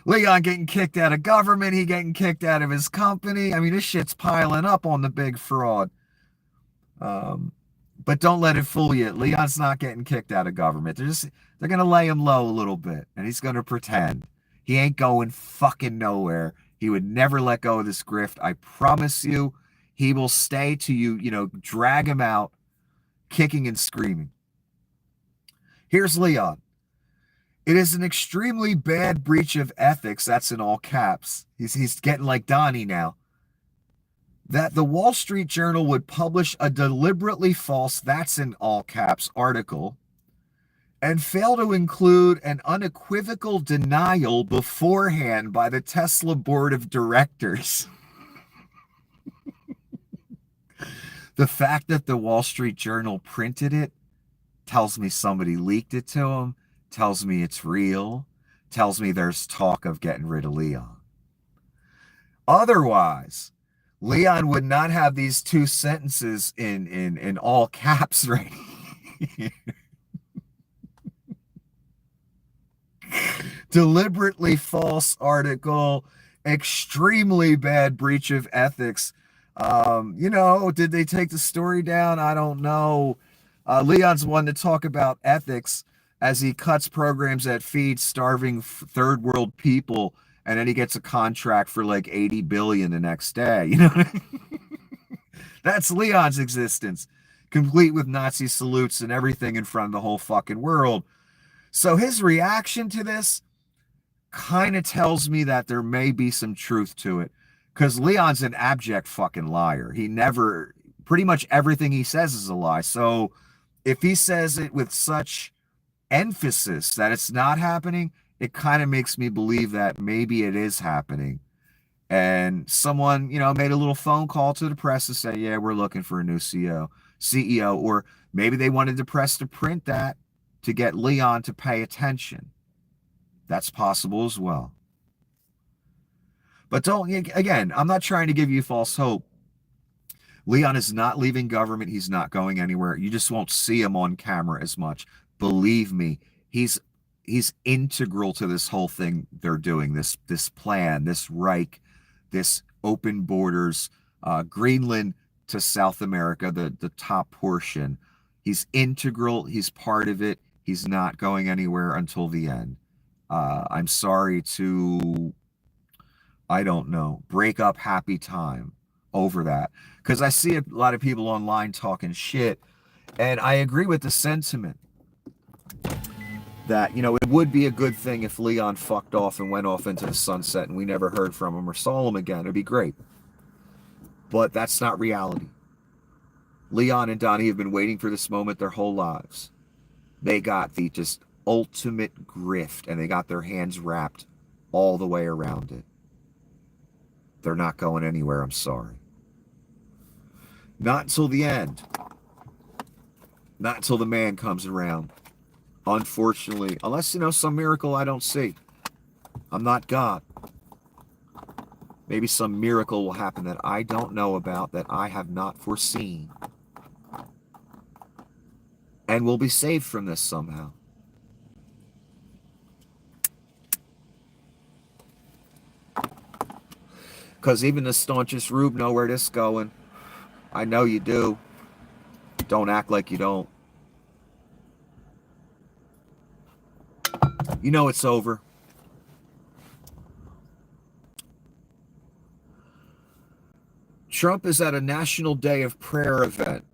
Leon getting kicked out of government. He getting kicked out of his company. I mean, this shit's piling up on the big fraud. But don't let it fool you. Leon's not getting kicked out of government. They're going to lay him low a little bit, and he's going to pretend. He ain't going fucking nowhere. He would never let go of this grift. I promise you, he will stay till you drag him out, kicking and screaming. Here's Leon. It is an extremely bad breach of ethics. That's in all caps. He's getting like Donnie now. That the Wall Street Journal would publish a deliberately false, that's in all caps, article and fail to include an unequivocal denial beforehand by the Tesla board of directors. The fact that the Wall Street Journal printed it tells me somebody leaked it to him, tells me it's real, tells me there's talk of getting rid of Leon. Otherwise, Leon would not have these 2 sentences in all caps right here. Deliberately false article, extremely bad breach of ethics. Did they take the story down? I don't know. Leon's one to talk about ethics as he cuts programs that feed starving third world people, and then he gets a contract for like $80 billion the next day. You know what I mean? That's Leon's existence, complete with Nazi salutes and everything in front of the whole fucking world. So his reaction to this kind of tells me that there may be some truth to it, because Leon's an abject fucking liar. Pretty much everything he says is a lie. So if he says it with such emphasis that it's not happening, it kind of makes me believe that maybe it is happening. And someone, made a little phone call to the press to say, yeah, we're looking for a new CEO, or maybe they wanted the press to print that to get Leon to pay attention. That's possible as well. But again, I'm not trying to give you false hope. Leon is not leaving government. He's not going anywhere. You just won't see him on camera as much. Believe me, he's integral to this whole thing they're doing, this plan, this Reich, this open borders, Greenland to South America, the top portion. He's integral. He's part of it. He's not going anywhere until the end. I'm sorry to, I don't know, break up happy time over that, because I see a lot of people online talking shit, and I agree with the sentiment that, it would be a good thing if Leon fucked off and went off into the sunset and we never heard from him or saw him again. It'd be great. But that's not reality. Leon and Donnie have been waiting for this moment their whole lives. They got the just ultimate grift, and they got their hands wrapped all the way around it. They're not going anywhere, I'm sorry. Not until the end. Not until the man comes around. Unfortunately, unless, some miracle I don't see. I'm not God. Maybe some miracle will happen that I don't know about, that I have not foreseen. And we'll be saved from this somehow. Because even the staunchest rube know where this is going. I know you do. Don't act like you don't. You know it's over. Trump is at a National Day of Prayer event.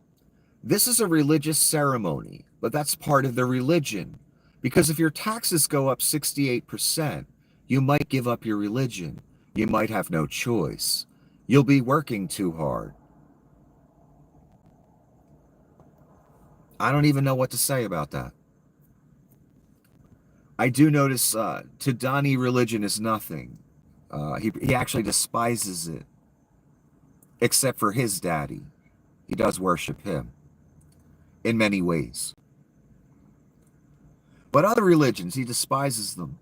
This is a religious ceremony, but that's part of the religion. Because if your taxes go up 68%, you might give up your religion. You might have no choice. You'll be working too hard. I don't even know what to say about that. I do notice to Donnie, religion is nothing. He actually despises it, except for his daddy. He does worship him in many ways. But other religions, he despises them.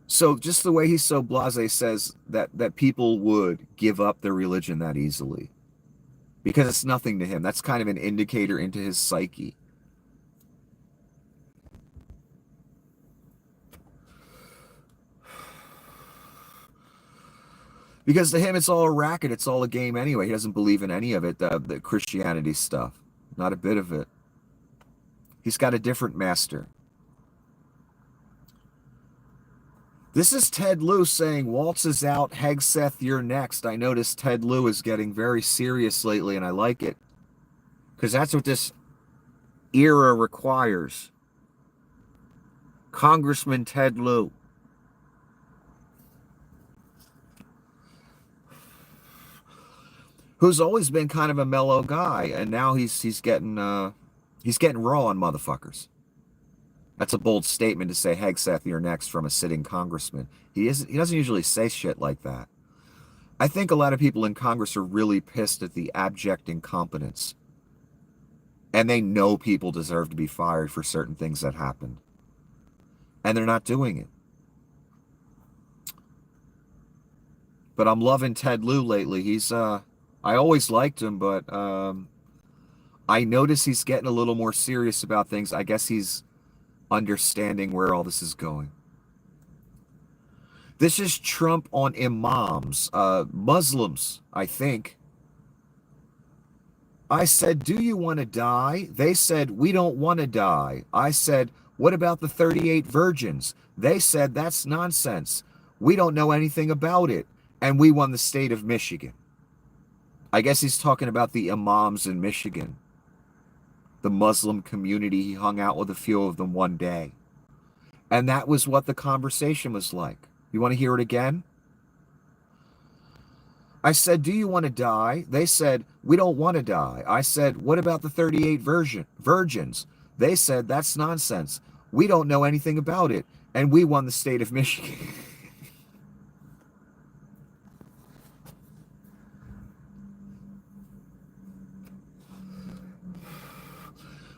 So just the way he's so blasé says that people would give up their religion that easily, because it's nothing to him. That's kind of an indicator into his psyche. Because to him, it's all a racket. It's all a game anyway. He doesn't believe in any of it, the Christianity stuff. Not a bit of it. He's got a different master. This is Ted Lieu saying, Waltz is out, Hegseth, you're next. I noticed Ted Lieu is getting very serious lately, and I like it. Because that's what this era requires. Congressman Ted Lieu. Who's always been kind of a mellow guy, and now he's getting raw on motherfuckers. That's a bold statement to say, Hegseth, you're next, from a sitting congressman. He doesn't usually say shit like that. I think a lot of people in Congress are really pissed at the abject incompetence. And they know people deserve to be fired for certain things that happened. And they're not doing it. But I'm loving Ted Lieu lately. He's I always liked him, but I notice he's getting a little more serious about things. I guess he's understanding where all this is going. This is Trump on imams, Muslims, I think. I said, do you want to die? They said, we don't want to die. I said, what about the 38 virgins? They said, that's nonsense. We don't know anything about it. And we won the state of Michigan. I guess he's talking about the imams in Michigan. The Muslim community. He hung out with a few of them one day. And that was what the conversation was like. You want to hear it again? I said, do you want to die? They said, we don't want to die. I said, what about the 38 virgins? They said, that's nonsense. We don't know anything about it. And we won the state of Michigan.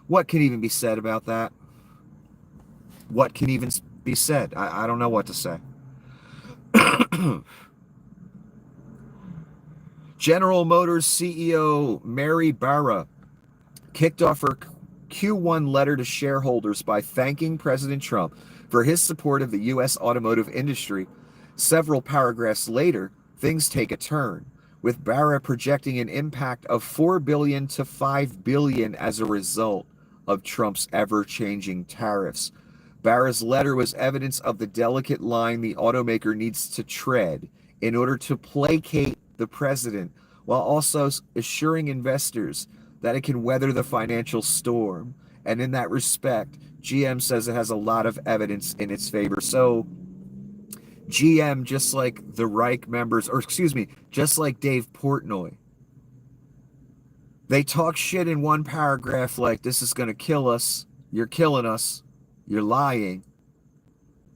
What can even be said about that? What can even be said? I don't know what to say. General Motors CEO Mary Barra kicked off her Q1 letter to shareholders by thanking President Trump for his support of the U.S. automotive industry. Several paragraphs later, things take a turn, with Barra projecting an impact of $4 billion to $5 billion as a result of Trump's ever-changing tariffs. Barra's letter was evidence of the delicate line the automaker needs to tread in order to placate the president, while also assuring investors that it can weather the financial storm. And in that respect, GM says it has a lot of evidence in its favor. So GM, just like the Reich members, or excuse me, just like Dave Portnoy, they talk shit in one paragraph like, this is going to kill us, you're killing us, you're lying,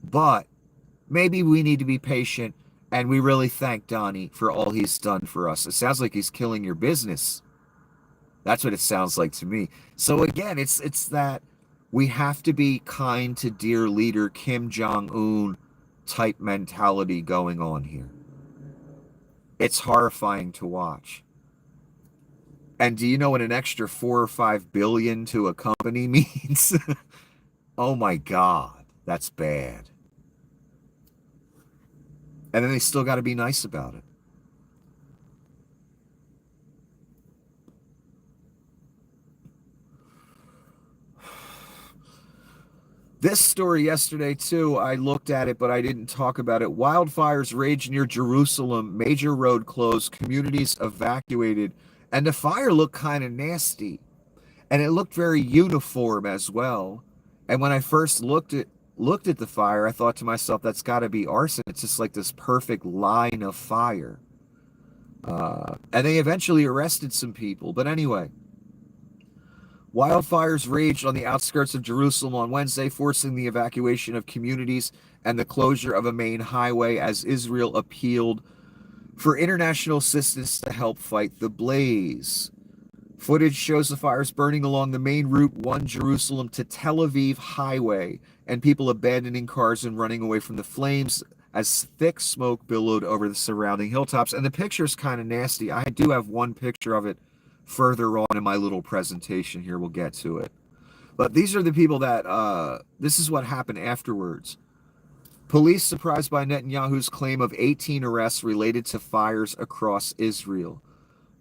but maybe we need to be patient, and we really thank Donnie for all he's done for us. It sounds like he's killing your business. That's what it sounds like to me. So again, it's that we have to be kind to dear leader Kim Jong-un type mentality going on here. It's horrifying to watch. And do you know what an extra 4 or 5 billion to a company means? Oh my God, that's bad. And then they still got to be nice about it. This story yesterday, too, I looked at it, but I didn't talk about it. Wildfires rage near Jerusalem, major road closed, communities evacuated, and the fire looked kind of nasty. And it looked very uniform as well. And when I first looked at the fire, I thought to myself, that's got to be arson. It's just like this perfect line of fire. And they eventually arrested some people. But anyway, wildfires raged on the outskirts of Jerusalem on Wednesday, forcing the evacuation of communities and the closure of a main highway as Israel appealed for international assistance to help fight the blaze. Footage shows the fires burning along the main Route 1 Jerusalem to Tel Aviv highway and people abandoning cars and running away from the flames as thick smoke billowed over the surrounding hilltops. And the picture is kind of nasty. I do have one picture of it further on in my little presentation here. We'll get to it. But these are the people that, this is what happened afterwards. Police surprised by Netanyahu's claim of 18 arrests related to fires across Israel.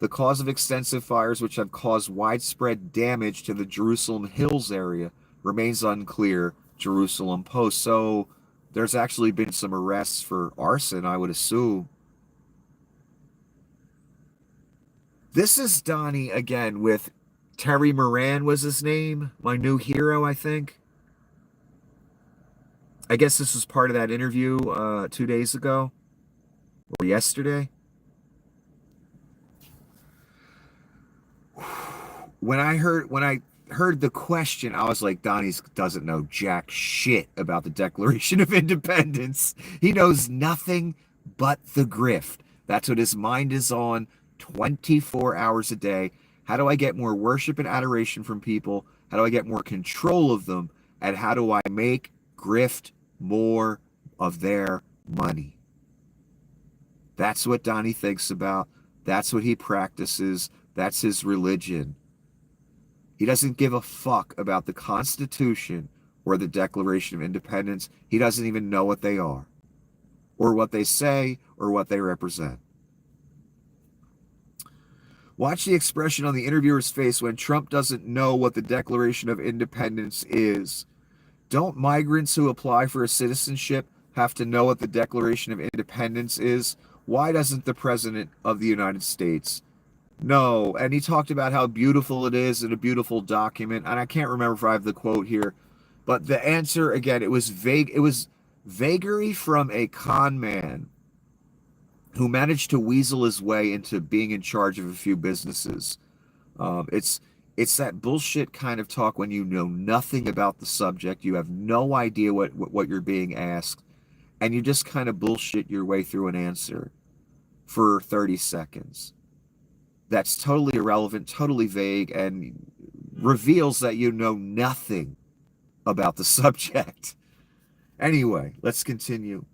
The cause of extensive fires, which have caused widespread damage to the Jerusalem Hills area, remains unclear, Jerusalem Post. So there's actually been some arrests for arson, I would assume. This is Donnie again with Terry Moran was his name, my new hero, I think. I guess this was part of that interview 2 days ago or yesterday. When I heard the question, I was like, Donnie doesn't know jack shit about the Declaration of Independence. He knows nothing but the grift. That's what his mind is on 24 hours a day. How do I get more worship and adoration from people? How do I get more control of them? And how do I make grift more of their money? That's what Donnie thinks about. That's what he practices. That's his religion. He doesn't give a fuck about the Constitution or the Declaration of Independence. He doesn't even know what they are, or what they say, or what they represent. Watch the expression on the interviewer's face when Trump doesn't know what the Declaration of Independence is. Don't migrants who apply for a citizenship have to know what the Declaration of Independence is? Why doesn't the President of the United States? No. And he talked about how beautiful it is and a beautiful document. And I can't remember if I have the quote here. But the answer, again, it was vague. It was vagary from a con man who managed to weasel his way into being in charge of a few businesses. It's that bullshit kind of talk when you know nothing about the subject. You have no idea what you're being asked. And you just kind of bullshit your way through an answer for 30 seconds. That's totally irrelevant, totally vague, and reveals that you know nothing about the subject. Anyway, let's continue.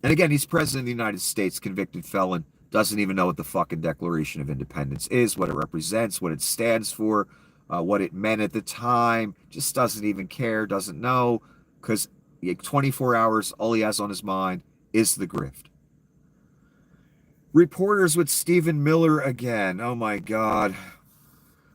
And again, he's president of the United States, convicted felon, doesn't even know what the fucking Declaration of Independence is, what it represents, what it stands for, what it meant at the time, just doesn't even care, doesn't know, because 24 hours, all he has on his mind is the grift. Reporters with Stephen Miller again. Oh my God.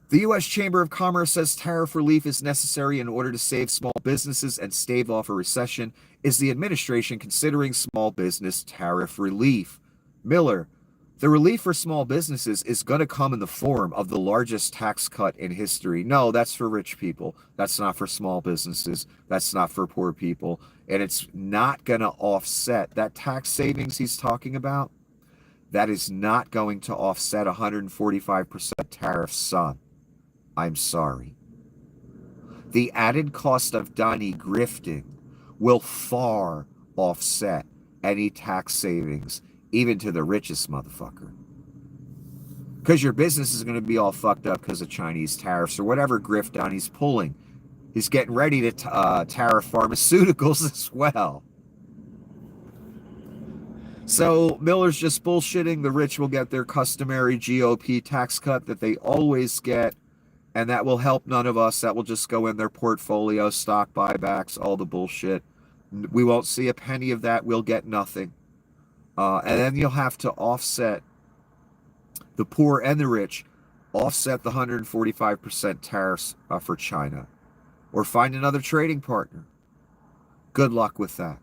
The U.S. Chamber of Commerce says tariff relief is necessary in order to save small businesses and stave off a recession. Is the administration considering small business tariff relief? Miller, the relief for small businesses is going to come in the form of the largest tax cut in history. No, that's for rich people. That's not for small businesses. That's not for poor people. And it's not going to offset that tax savings he's talking about. That is not going to offset 145% tariffs, son. I'm sorry. The added cost of Donnie grifting will far offset any tax savings, even to the richest motherfucker. Because your business is going to be all fucked up because of Chinese tariffs or whatever grift Donnie's pulling. He's getting ready to tariff pharmaceuticals as well. So Miller's just bullshitting. The rich will get their customary GOP tax cut that they always get, and that will help none of us. That will just go in their portfolio, stock buybacks, all the bullshit. We won't see a penny of that. We'll get nothing. And then you'll have to offset the poor and the rich, offset the 145% tariffs for China, or find another trading partner. Good luck with that.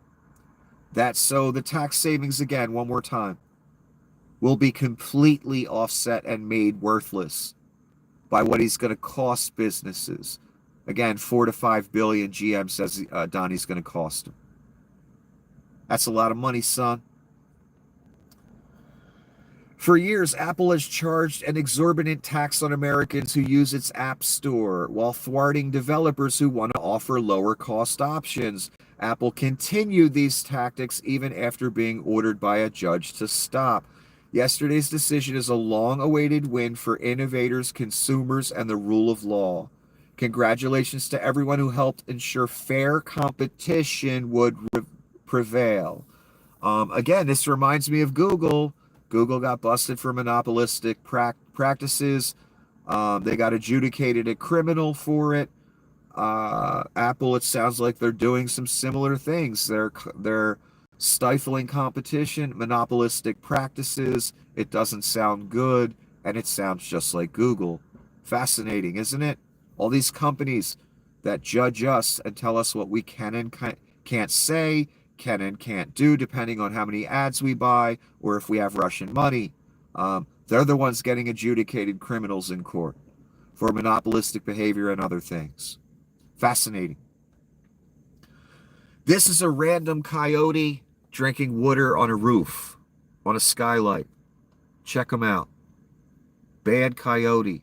That's so the tax savings, again, one more time, will be completely offset and made worthless by what he's going to cost businesses. Again, 4 to 5 billion GM says Donnie's going to cost him. That's a lot of money, son. For years, Apple has charged an exorbitant tax on Americans who use its App Store while thwarting developers who want to offer lower cost options. Apple continued these tactics even after being ordered by a judge to stop. Yesterday's decision is a long-awaited win for innovators, consumers, and the rule of law. Congratulations to everyone who helped ensure fair competition would prevail. Again, this reminds me of Google. Google got busted for monopolistic practices. They got adjudicated a criminal for it. Apple, it sounds like they're doing some similar things. They're stifling competition, monopolistic practices. It doesn't sound good, and it sounds just like Google. Fascinating, isn't it? All these companies that judge us and tell us what we can and can't say, can and can't do, depending on how many ads we buy or if we have Russian money. They're the ones getting adjudicated criminals in court for monopolistic behavior and other things. Fascinating. This is a random coyote drinking water on a roof, on a skylight. Check them out. Bad coyote.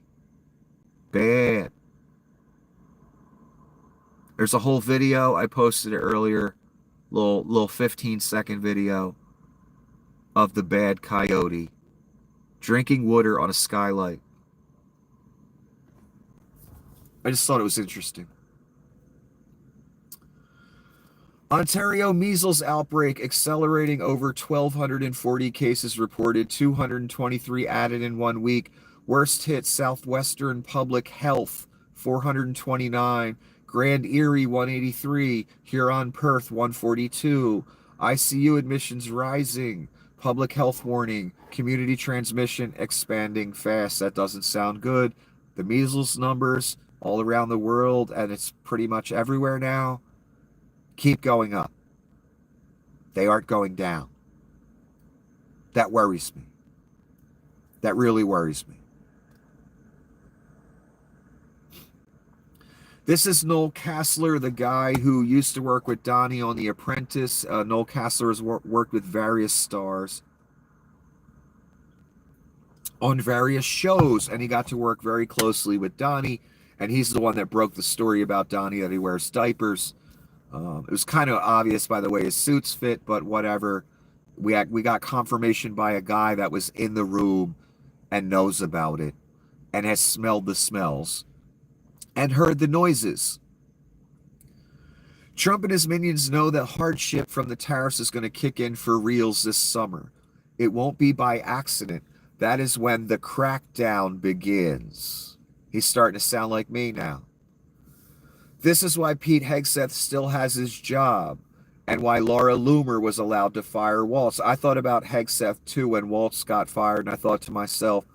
Bad. There's a whole video. I posted it earlier. Little 15-second video of the bad coyote drinking water on a skylight. I just thought it was interesting. Ontario measles outbreak accelerating, over 1,240 cases reported, 223 added in 1 week. Worst hit Southwestern Public Health, 429. Grand Erie, 183. Huron, Perth, 142. ICU admissions rising. Public health warning. Community transmission expanding fast. That doesn't sound good. The measles numbers all around the world, and it's pretty much everywhere now, keep going up. They aren't going down. That worries me. That really worries me. This is Noel Casler, the guy who used to work with Donnie on The Apprentice. Noel Casler has worked with various stars on various shows, and he got to work very closely with Donnie, and he's the one that broke the story about Donnie that he wears diapers. It was kind of obvious by the way his suits fit, but whatever. We got confirmation by a guy that was in the room and knows about it and has smelled the smells and heard the noises. Trump and his minions know that hardship from the tariffs is going to kick in for reals this summer. It won't be by accident. That is when the crackdown begins. He's starting to sound like me now. This is why Pete Hegseth still has his job and why Laura Loomer was allowed to fire Waltz. I thought about Hegseth too when Waltz got fired, and I thought to myself,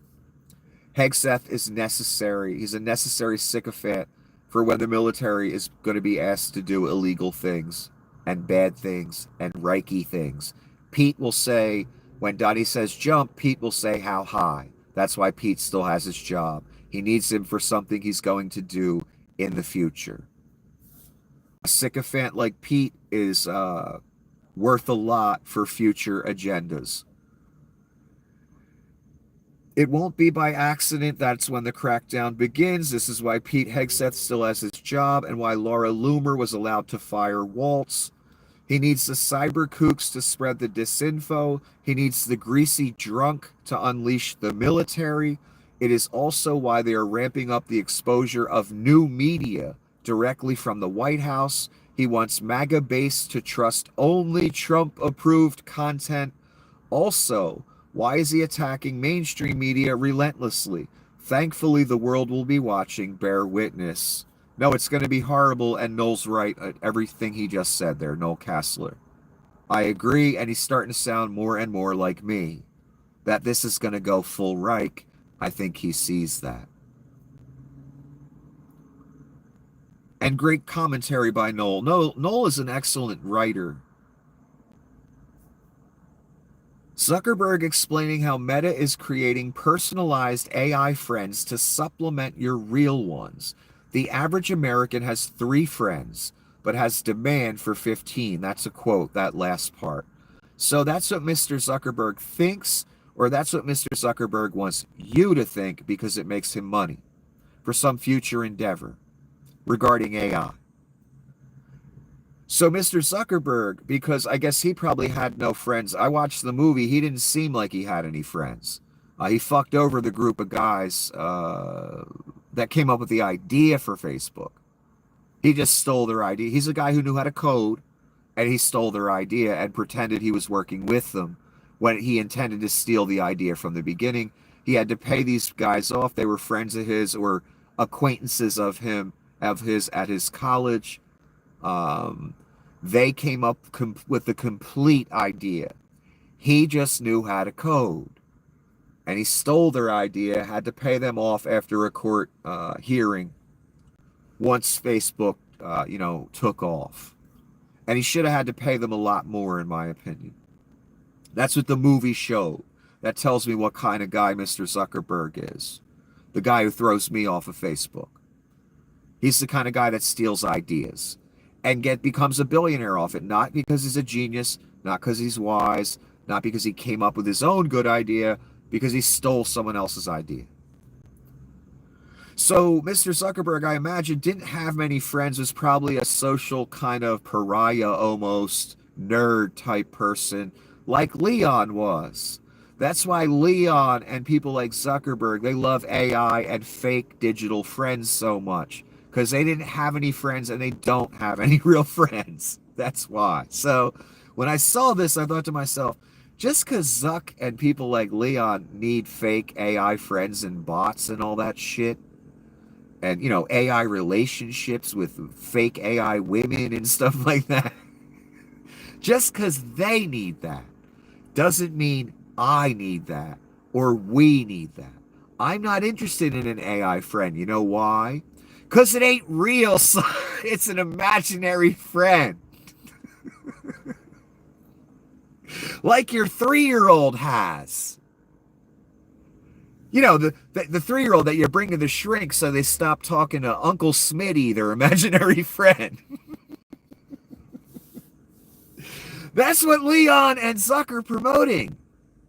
Hegseth is necessary. He's a necessary sycophant for when the military is going to be asked to do illegal things and bad things and Reiki things. Pete will say, when Donnie says jump, Pete will say how high. That's why Pete still has his job. He needs him for something he's going to do in the future. A sycophant like Pete is worth a lot for future agendas. It won't be by accident. That's when the crackdown begins. This is why Pete Hegseth still has his job and why Laura Loomer was allowed to fire Waltz. He needs the cyber kooks to spread the disinfo. He needs the greasy drunk to unleash the military. It is also why they are ramping up the exposure of new media directly from the White House. He wants MAGA base to trust only Trump-approved content. Also, why is he attacking mainstream media relentlessly? Thankfully, the world will be watching. Bear witness. No, it's going to be horrible, and Noel's right at everything he just said there, Noel Casler. I agree, and he's starting to sound more and more like me. That this is going to go full Reich. I think he sees that. And great commentary by Noel. Noel is an excellent writer. Zuckerberg explaining how Meta is creating personalized AI friends to supplement your real ones. The average American has 3 friends, but has demand for 15. That's a quote, that last part. So that's what Mr. Zuckerberg thinks. Or that's what Mr. Zuckerberg wants you to think because it makes him money for some future endeavor regarding AI. So Mr. Zuckerberg, because I guess he probably had no friends. I watched the movie. He didn't seem like he had any friends. He fucked over the group of guys that came up with the idea for Facebook. He just stole their idea. He's a guy who knew how to code, and he stole their idea and pretended he was working with them when he intended to steal the idea from the beginning. He had to pay these guys off. They were friends of his or acquaintances of his at his college. They came up with the complete idea. He just knew how to code. And he stole their idea, had to pay them off after a court hearing once Facebook, took off. And he should have had to pay them a lot more, in my opinion. That's what the movie showed. That tells me what kind of guy Mr. Zuckerberg is. The guy who throws me off of Facebook. He's the kind of guy that steals ideas and becomes a billionaire off it, not because he's a genius, not because he's wise, not because he came up with his own good idea, because he stole someone else's idea. So Mr. Zuckerberg, I imagine, didn't have many friends, was probably a social kind of pariah, almost nerd type person, like Leon was. That's why Leon and people like Zuckerberg, they love AI and fake digital friends so much, because they didn't have any friends and they don't have any real friends. That's why. So when I saw this, I thought to myself, just because Zuck and people like Leon need fake AI friends and bots and all that shit, and, AI relationships with fake AI women and stuff like that, just because they need that doesn't mean I need that or we need that. I'm not interested in an AI friend. You know why? Because it ain't real, son. It's an imaginary friend. Like your 3-year-old has. The 3-year-old that you bring to the shrink so they stop talking to Uncle Smitty, their imaginary friend. That's what Leon and Zuck are promoting.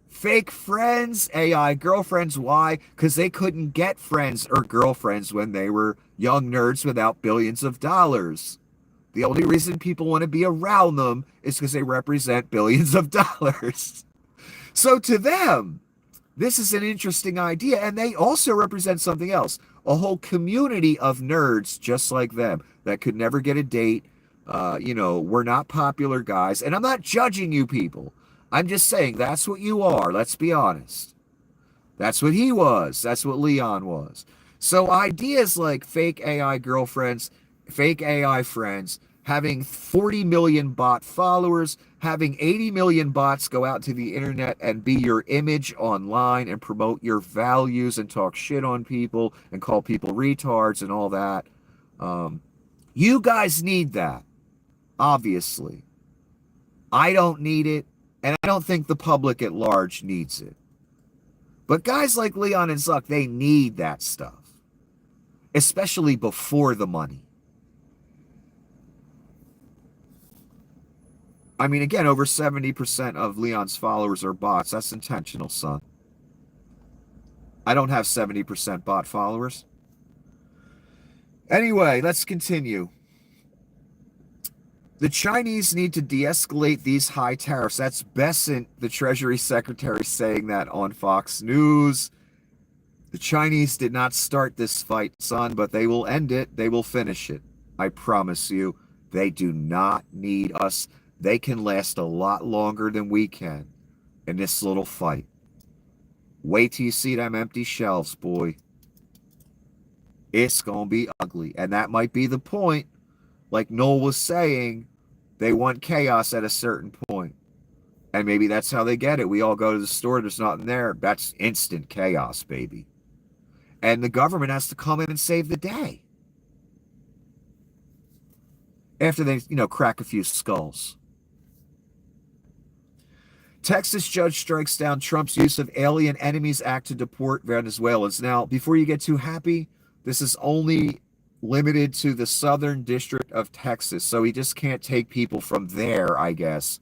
Fake friends, AI girlfriends. Why? Because they couldn't get friends or girlfriends when they were young nerds without billions of dollars. The only reason people want to be around them is because they represent billions of dollars. So to them, this is an interesting idea, and they also represent something else. A whole community of nerds just like them that could never get a date. We're not popular guys. And I'm not judging you people. I'm just saying that's what you are. Let's be honest. That's what he was. That's what Leon was. So ideas like fake AI girlfriends, fake AI friends, having 40 million bot followers, having 80 million bots go out to the internet and be your image online and promote your values and talk shit on people and call people retards and all that. You guys need that, obviously. I don't need it, and I don't think the public at large needs it. But guys like Leon and Zuck, they need that stuff, especially before the money. I mean, again, over 70% of Leon's followers are bots. That's intentional, son. I don't have 70% bot followers. Anyway, let's continue. The Chinese need to de-escalate these high tariffs. That's Bessent, the Treasury Secretary, saying that on Fox News. The Chinese did not start this fight, son, but they will end it. They will finish it. I promise you. They do not need us. They can last a lot longer than we can in this little fight. Wait till you see them empty shelves, boy. It's going to be ugly. And that might be the point. Like Noel was saying, they want chaos at a certain point. And maybe that's how they get it. We all go to the store, there's nothing there. That's instant chaos, baby. And the government has to come in and save the day. After they, crack a few skulls. Texas judge strikes down Trump's use of Alien Enemies Act to deport Venezuelans. Now, before you get too happy, this is only limited to the Southern District of Texas. So he just can't take people from there, I guess,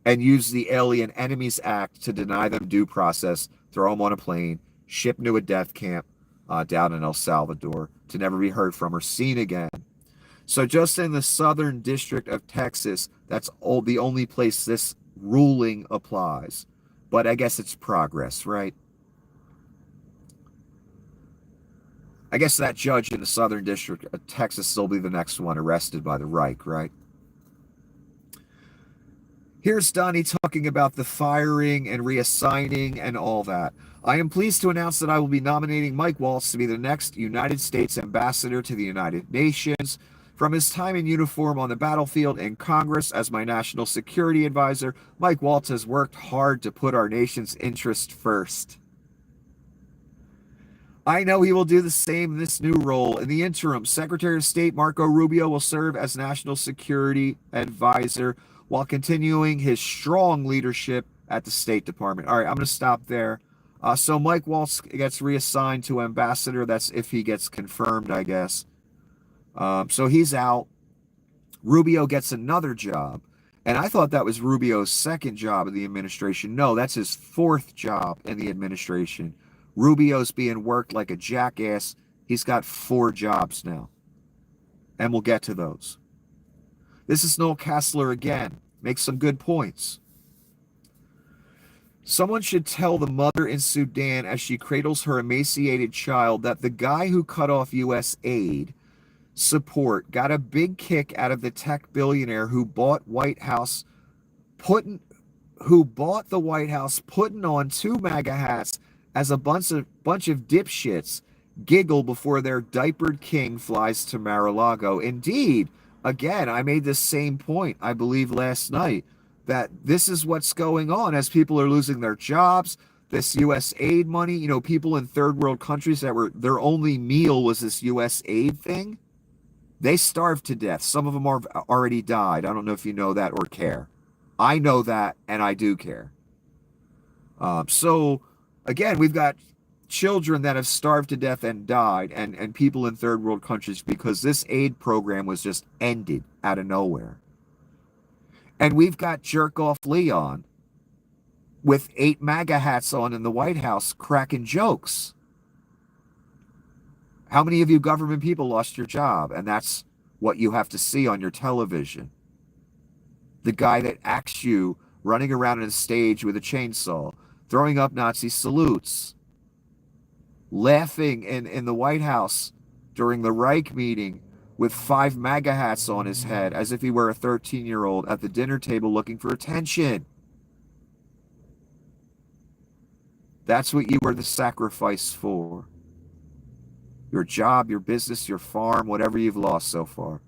and use the Alien Enemies Act to deny them due process, throw them on a plane, ship them to a death camp down in El Salvador to never be heard from or seen again. So just in the Southern District of Texas, that's the only place this ruling applies. But I guess it's progress, right? I guess that judge in the Southern District of Texas will be the next one arrested by the Reich, right? Here's Donnie talking about the firing and reassigning and all that. I am pleased to announce that I will be nominating Mike Waltz to be the next United States ambassador to the United Nations. From his time in uniform on the battlefield and Congress as my national security advisor, Mike Waltz has worked hard to put our nation's interest first. I know he will do the same in this new role. In the interim, Secretary of State Marco Rubio will serve as national security advisor while continuing his strong leadership at the State Department. All right, I'm going to stop there. So Mike Waltz gets reassigned to ambassador. That's if he gets confirmed, I guess. So he's out. Rubio gets another job. And I thought that was Rubio's second job in the administration. No, that's his fourth job in the administration. Rubio's being worked like a jackass. He's got 4 jobs now. And we'll get to those. This is Noel Castler again. Makes some good points. Someone should tell the mother in Sudan as she cradles her emaciated child that the guy who cut off U.S. aid support got a big kick out of the tech billionaire who bought the White House, putting on 2 MAGA hats as a bunch of dipshits giggle before their diapered king flies to Mar-a-Lago. Indeed, again, I made this same point, I believe, last night, that this is what's going on as people are losing their jobs, this U.S. aid money, people in third world countries that were, their only meal was this U.S. aid thing. They starved to death. Some of them are already died. I don't know if you know that or care. I know that, and I do care. So, again, we've got children that have starved to death and died, and people in third world countries because this aid program was just ended out of nowhere. And we've got jerk-off Leon with 8 MAGA hats on in the White House cracking jokes. How many of you government people lost your job? And that's what you have to see on your television. The guy that acts you running around on a stage with a chainsaw, throwing up Nazi salutes, laughing in the White House during the Reich meeting with 5 MAGA hats on his head as if he were a 13-year-old at the dinner table looking for attention. That's what you were the sacrifice for. Your job, your business, your farm, whatever you've lost so far,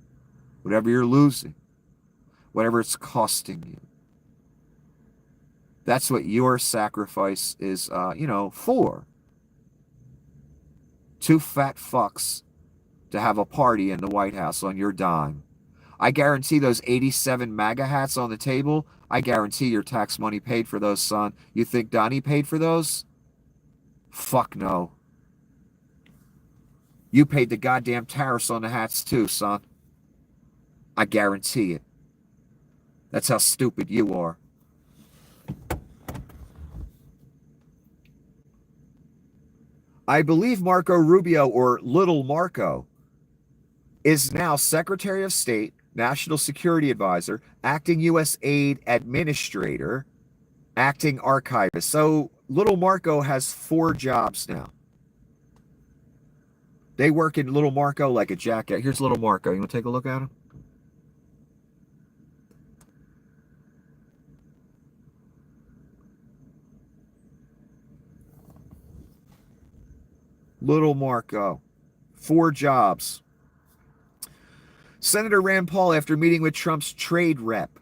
whatever you're losing, whatever it's costing you. That's what your sacrifice is, for. 2 fat fucks to have a party in the White House on your dime. I guarantee those 87 MAGA hats on the table, I guarantee your tax money paid for those, son. You think Donnie paid for those? Fuck no. You paid the goddamn tariffs on the hats too, son. I guarantee it. That's how stupid you are. I believe Marco Rubio, or Little Marco, is now Secretary of State, National Security Advisor, acting U.S. aid administrator, acting archivist. So Little Marco has 4 jobs now. They work in Little Marco like a jackass. Here's Little Marco. You want to take a look at him? Little Marco. 4 jobs. Senator Rand Paul, after meeting with Trump's trade rep,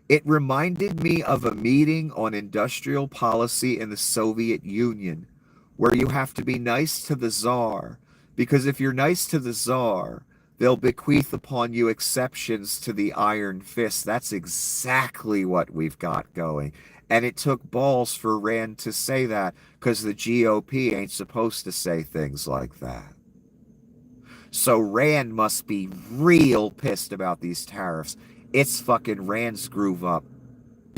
it reminded me of a meeting on industrial policy in the Soviet Union, where you have to be nice to the czar, because if you're nice to the czar, they'll bequeath upon you exceptions to the iron fist. That's exactly what we've got going. And it took balls for Rand to say that, because the GOP ain't supposed to say things like that. So Rand must be real pissed about these tariffs. It's fucking Rand's groove up.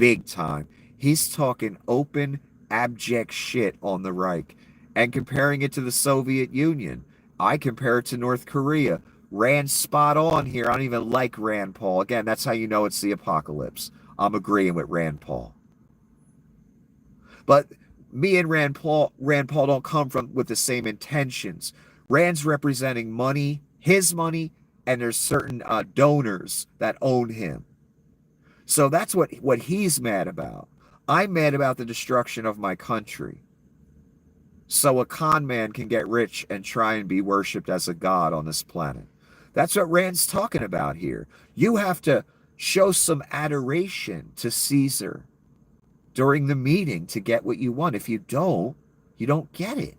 big time. He's talking open, abject shit on the Reich and comparing it to the Soviet Union. I compare it to North Korea. Rand's spot on here. I don't even like Rand Paul. Again, that's how you know it's the apocalypse. I'm agreeing with Rand Paul. But me and Rand Paul don't come from with the same intentions. Rand's representing money, his money, and there's certain donors that own him. So that's what he's mad about. I'm mad about the destruction of my country. So a con man can get rich and try and be worshipped as a god on this planet. That's what Rand's talking about here. You have to show some adoration to Caesar during the meeting to get what you want. If you don't get it.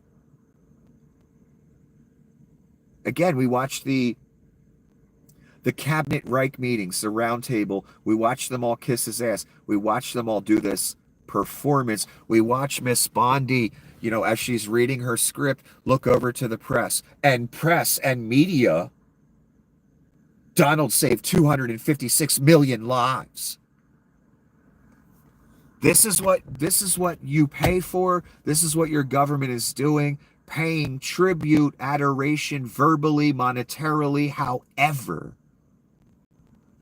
Again, we watched the cabinet Reich meetings, the round table. We watched them all kiss his ass. We watched them all do this performance. We watch Miss Bondi, as she's reading her script, look over to the press and media. Donald saved 256 million lives. This is what you pay for. This is what your government is doing, paying tribute, adoration, verbally, monetarily, however,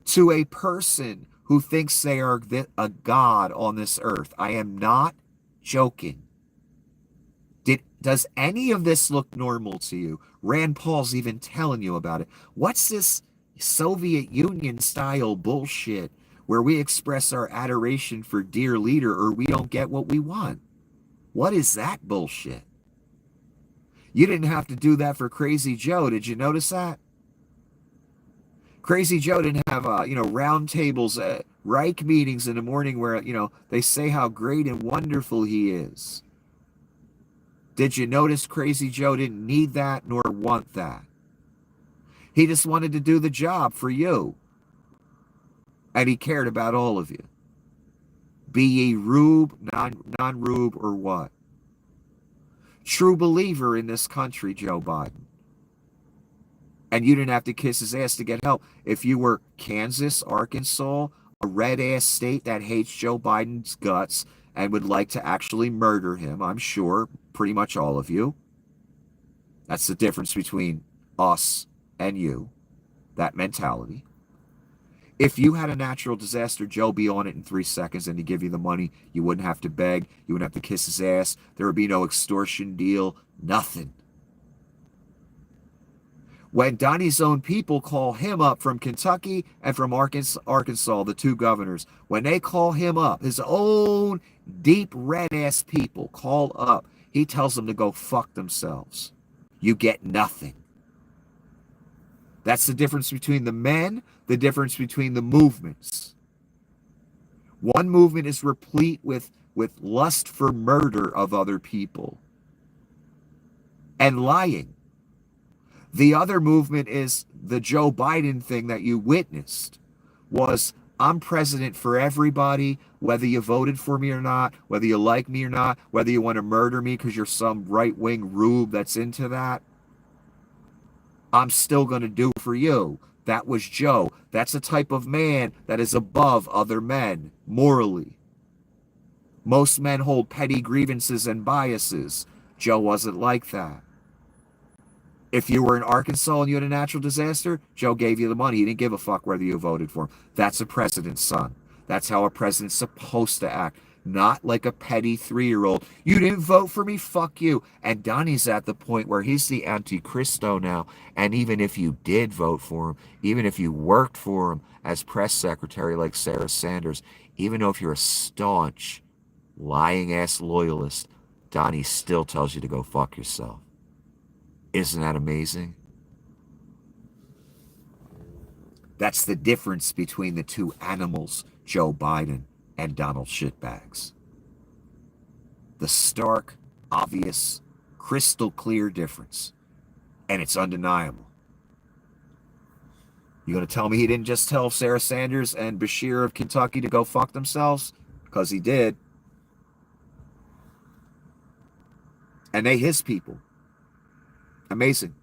to a person who thinks they are a god on this earth. I am not joking. Does any of this look normal to you? Rand Paul's even telling you about it. What's this Soviet Union style bullshit where we express our adoration for dear leader or we don't get what we want? What is that bullshit? You didn't have to do that for Crazy Joe. Did you notice that? Crazy Joe didn't have, round tables, Reich meetings in the morning where, they say how great and wonderful he is. Did you notice Crazy Joe didn't need that nor want that? He just wanted to do the job for you. And he cared about all of you. Be ye rube, non-rube, or what? True believer in this country, Joe Biden. And you didn't have to kiss his ass to get help. If you were Kansas, Arkansas, a red-ass state that hates Joe Biden's guts and would like to actually murder him, I'm sure, pretty much all of you. That's the difference between us and you, that mentality. If you had a natural disaster, Joe be on it in 3 seconds and he'd give you the money. You wouldn't have to beg. You wouldn't have to kiss his ass. There would be no extortion deal. Nothing. When Donnie's own people call him up from Kentucky and from Arkansas, the two governors, when they call him up, his own deep red-ass people call up, he tells them to go fuck themselves. You get nothing. That's the difference between the men, the difference between the movements. One movement is replete with lust for murder of other people and lying. The other movement is the Joe Biden thing that you witnessed was, I'm president for everybody, whether you voted for me or not, whether you like me or not, whether you want to murder me because you're some right-wing rube that's into that. I'm still going to do for you. That was Joe. That's a type of man that is above other men, morally. Most men hold petty grievances and biases. Joe wasn't like that. If you were in Arkansas and you had a natural disaster, Joe gave you the money. He didn't give a fuck whether you voted for him. That's a president's son. That's how a president's supposed to act. Not like a petty 3-year-old. You didn't vote for me, fuck you. And Donnie's at the point where he's the antichristo now. And even if you did vote for him, even if you worked for him as press secretary like Sarah Sanders, even though if you're a staunch, lying-ass loyalist, Donnie still tells you to go fuck yourself. Isn't that amazing? That's the difference between the two animals, Joe Biden and Donald Shitbags. The stark, obvious, crystal clear difference. And it's undeniable. You gonna tell me he didn't just tell Sarah Sanders and Bashir of Kentucky to go fuck themselves? Because he did. And they his people. Amazing.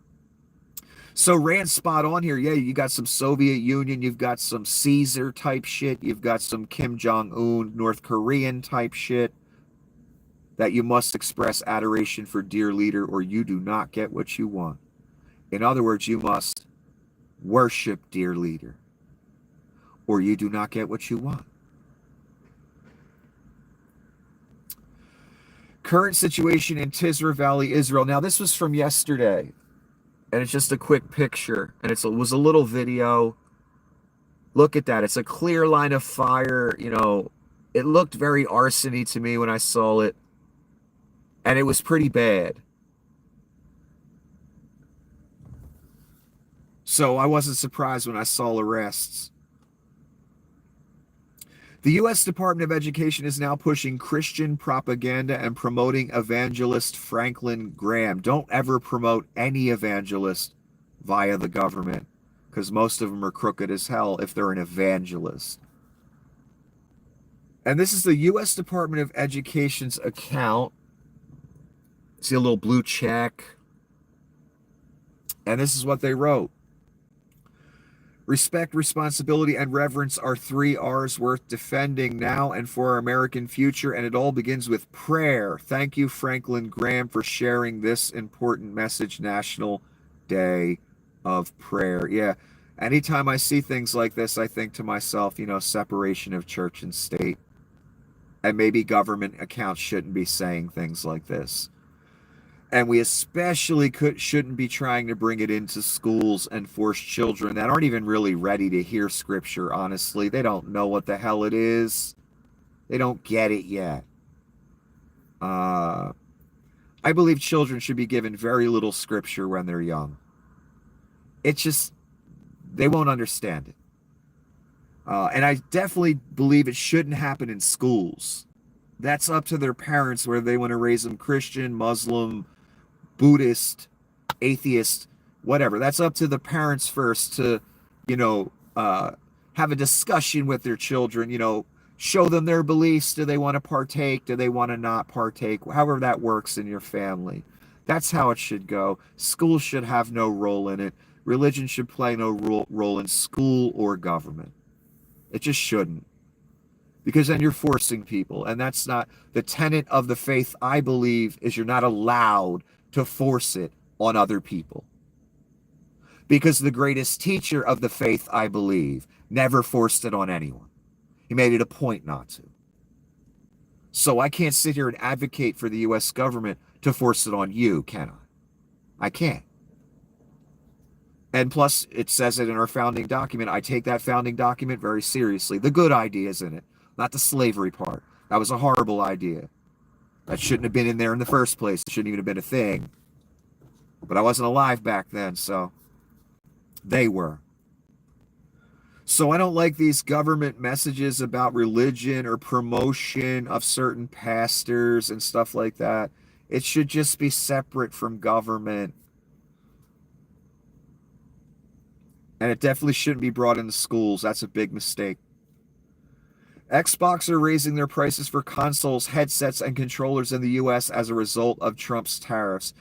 So Rand's spot on here. Yeah, you got some Soviet Union, you've got some Caesar type shit, you've got some Kim Jong-un, North Korean type shit, that you must express adoration for dear leader or you do not get what you want. In other words, you must worship dear leader or you do not get what you want. Current situation in Tisra Valley, Israel. Now, this was from yesterday, and it's just a quick picture, and it was a little video. Look at that. It's a clear line of fire. You know, it looked very arsony to me when I saw it, and it was pretty bad. So I wasn't surprised when I saw arrests. The U.S. Department of Education is now pushing Christian propaganda and promoting evangelist Franklin Graham. Don't ever promote any evangelist via the government, because most of them are crooked as hell if they're an evangelist. And this is the U.S. Department of Education's account. See a little blue check. And this is what they wrote. Respect, responsibility, and reverence are 3 R's worth defending now and for our American future, and it all begins with prayer. Thank you, Franklin Graham, for sharing this important message, National Day of Prayer. Yeah, anytime I see things like this, I think to myself, you know, separation of church and state. And maybe government accounts shouldn't be saying things like this. And we especially shouldn't be trying to bring it into schools and force children that aren't even really ready to hear scripture, honestly. They don't know what the hell it is. They don't get it yet. I believe children should be given very little scripture when they're young. It's just, they won't understand it. And I definitely believe it shouldn't happen in schools. That's up to their parents, whether they want to raise them Christian, Muslim, Buddhist, atheist, whatever. That's up to the parents first to, you know, have a discussion with their children, you know, show them their beliefs. Do they want to partake? Do they want to not partake? However that works in your family. That's how it should go. School should have no role in it. Religion should play no role in school or government. It just shouldn't. Because then you're forcing people. And that's not the tenet of the faith, I believe, is you're not allowed to force it on other people. Because the greatest teacher of the faith, I believe, never forced it on anyone. He made it a point not to. So I can't sit here and advocate for the U.S. government to force it on you, can I? I can't. And plus, it says it in our founding document. I take that founding document very seriously. The good ideas in it, not the slavery part. That was a horrible idea. That shouldn't have been in there in the first place. It shouldn't even have been a thing. But I wasn't alive back then, so they were. So I don't like these government messages about religion or promotion of certain pastors and stuff like that. It should just be separate from government. And it definitely shouldn't be brought into schools. That's a big mistake. Xbox are raising their prices for consoles, headsets, and controllers in the U.S. as a result of Trump's tariffs.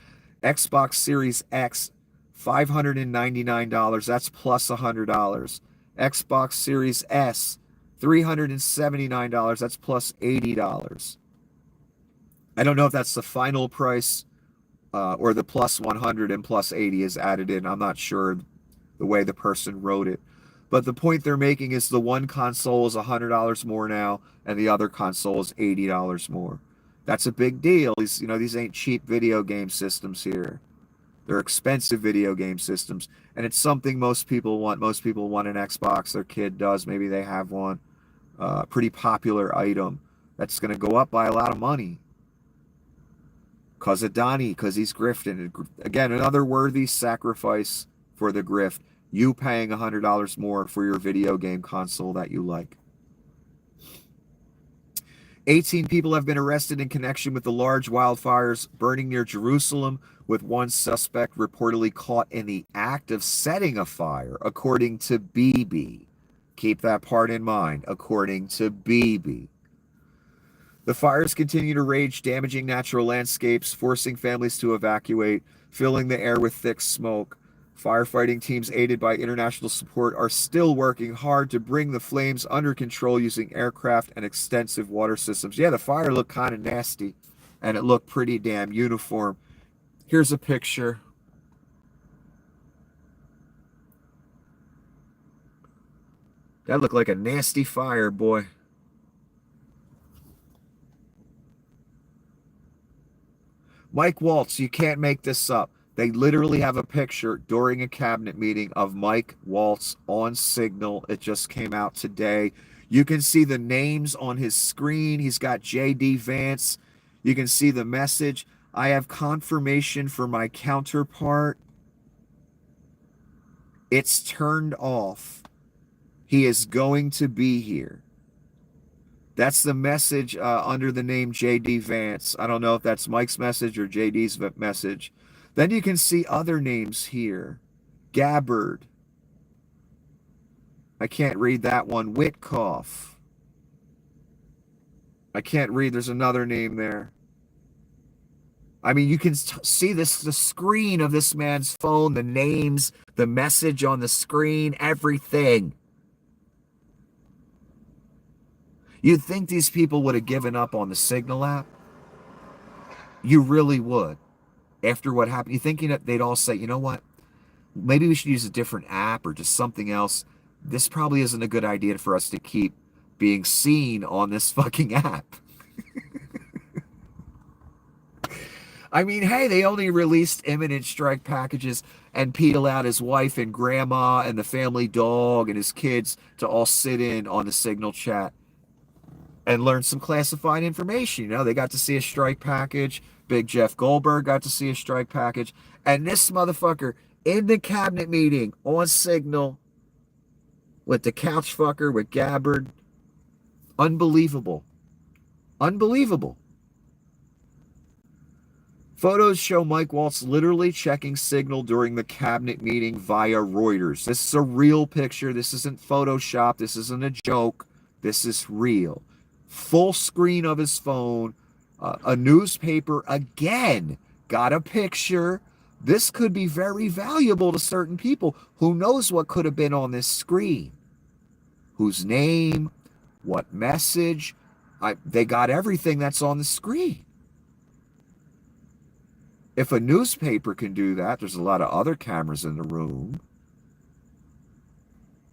Xbox Series X, $599. That's plus $100. Xbox Series S, $379. That's plus $80. I don't know if that's the final price or the plus 100 and plus 80 is added in. I'm not sure the way the person wrote it. But the point they're making is the one console is $100 more now, and the other console is $80 more. That's a big deal. These ain't cheap video game systems here. They're expensive video game systems, and it's something most people want. Most people want an Xbox. Their kid does. Maybe they have one. Pretty popular item that's going to go up by a lot of money. Because of Donnie, because he's grifting. Again, another worthy sacrifice for the grift. You paying $100 more for your video game console that you like. 18 people have been arrested in connection with the large wildfires burning near Jerusalem, with one suspect reportedly caught in the act of setting a fire, according to BB. Keep that part in mind, according to BB. The fires continue to rage, damaging natural landscapes, forcing families to evacuate, filling the air with thick smoke. Firefighting teams aided by international support are still working hard to bring the flames under control using aircraft and extensive water systems. Yeah, the fire looked kind of nasty, and it looked pretty damn uniform. Here's a picture. That looked like a nasty fire, boy. Mike Waltz, you can't make this up. They literally have a picture during a cabinet meeting of Mike Waltz on Signal. It just came out today. You can see the names on his screen. He's got J.D. Vance. You can see the message. I have confirmation for my counterpart. It's turned off. He is going to be here. That's the message under the name J.D. Vance. I don't know if that's Mike's message or J.D.'s message. Then you can see other names here. Gabbard. I can't read that one. Witkoff. I can't read. There's another name there. I mean, you can see this, the screen of this man's phone, the names, the message on the screen, everything. You'd think these people would have given up on the Signal app. You really would. After what happened, you thinking that they'd all say, you know what? Maybe we should use a different app or just something else. This probably isn't a good idea for us to keep being seen on this fucking app. I mean, hey, they only released imminent strike packages and Pete allowed his wife and grandma and the family dog and his kids to all sit in on the Signal chat and learn some classified information. You know, they got to see a strike package. Big Jeff Goldberg got to see a strike package. And this motherfucker in the cabinet meeting on Signal with the couch fucker, with Gabbard. Unbelievable. Unbelievable. Photos show Mike Waltz literally checking Signal during the cabinet meeting via Reuters. This is a real picture. This isn't Photoshop. This isn't a joke. This is real. Full screen of his phone. A newspaper, again, got a picture. This could be very valuable to certain people. Who knows what could have been on this screen? Whose name? What message? They got everything that's on the screen. If a newspaper can do that, there's a lot of other cameras in the room.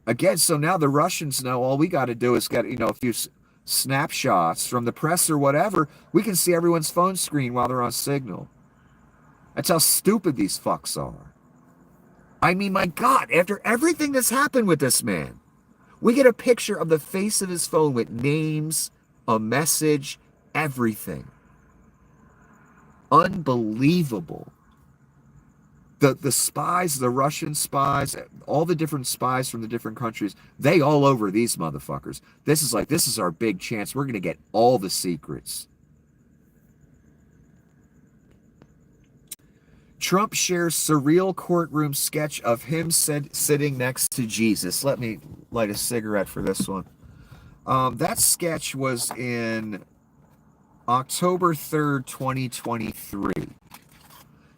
Again, so now the Russians know all we got to do is get, a few snapshots from the press or whatever. We can see everyone's phone screen while they're on Signal. That's how stupid these fucks are. I mean, my God, after everything that's happened with this man, we get a picture of the face of his phone with names, a message, everything. Unbelievable. The spies, the Russian spies, all the different spies from the different countries, they all over these motherfuckers. This is our big chance. We're going to get all the secrets. Trump shares surreal courtroom sketch of him sitting next to Jesus. Let me light a cigarette for this one. That sketch was in October 3rd, 2023.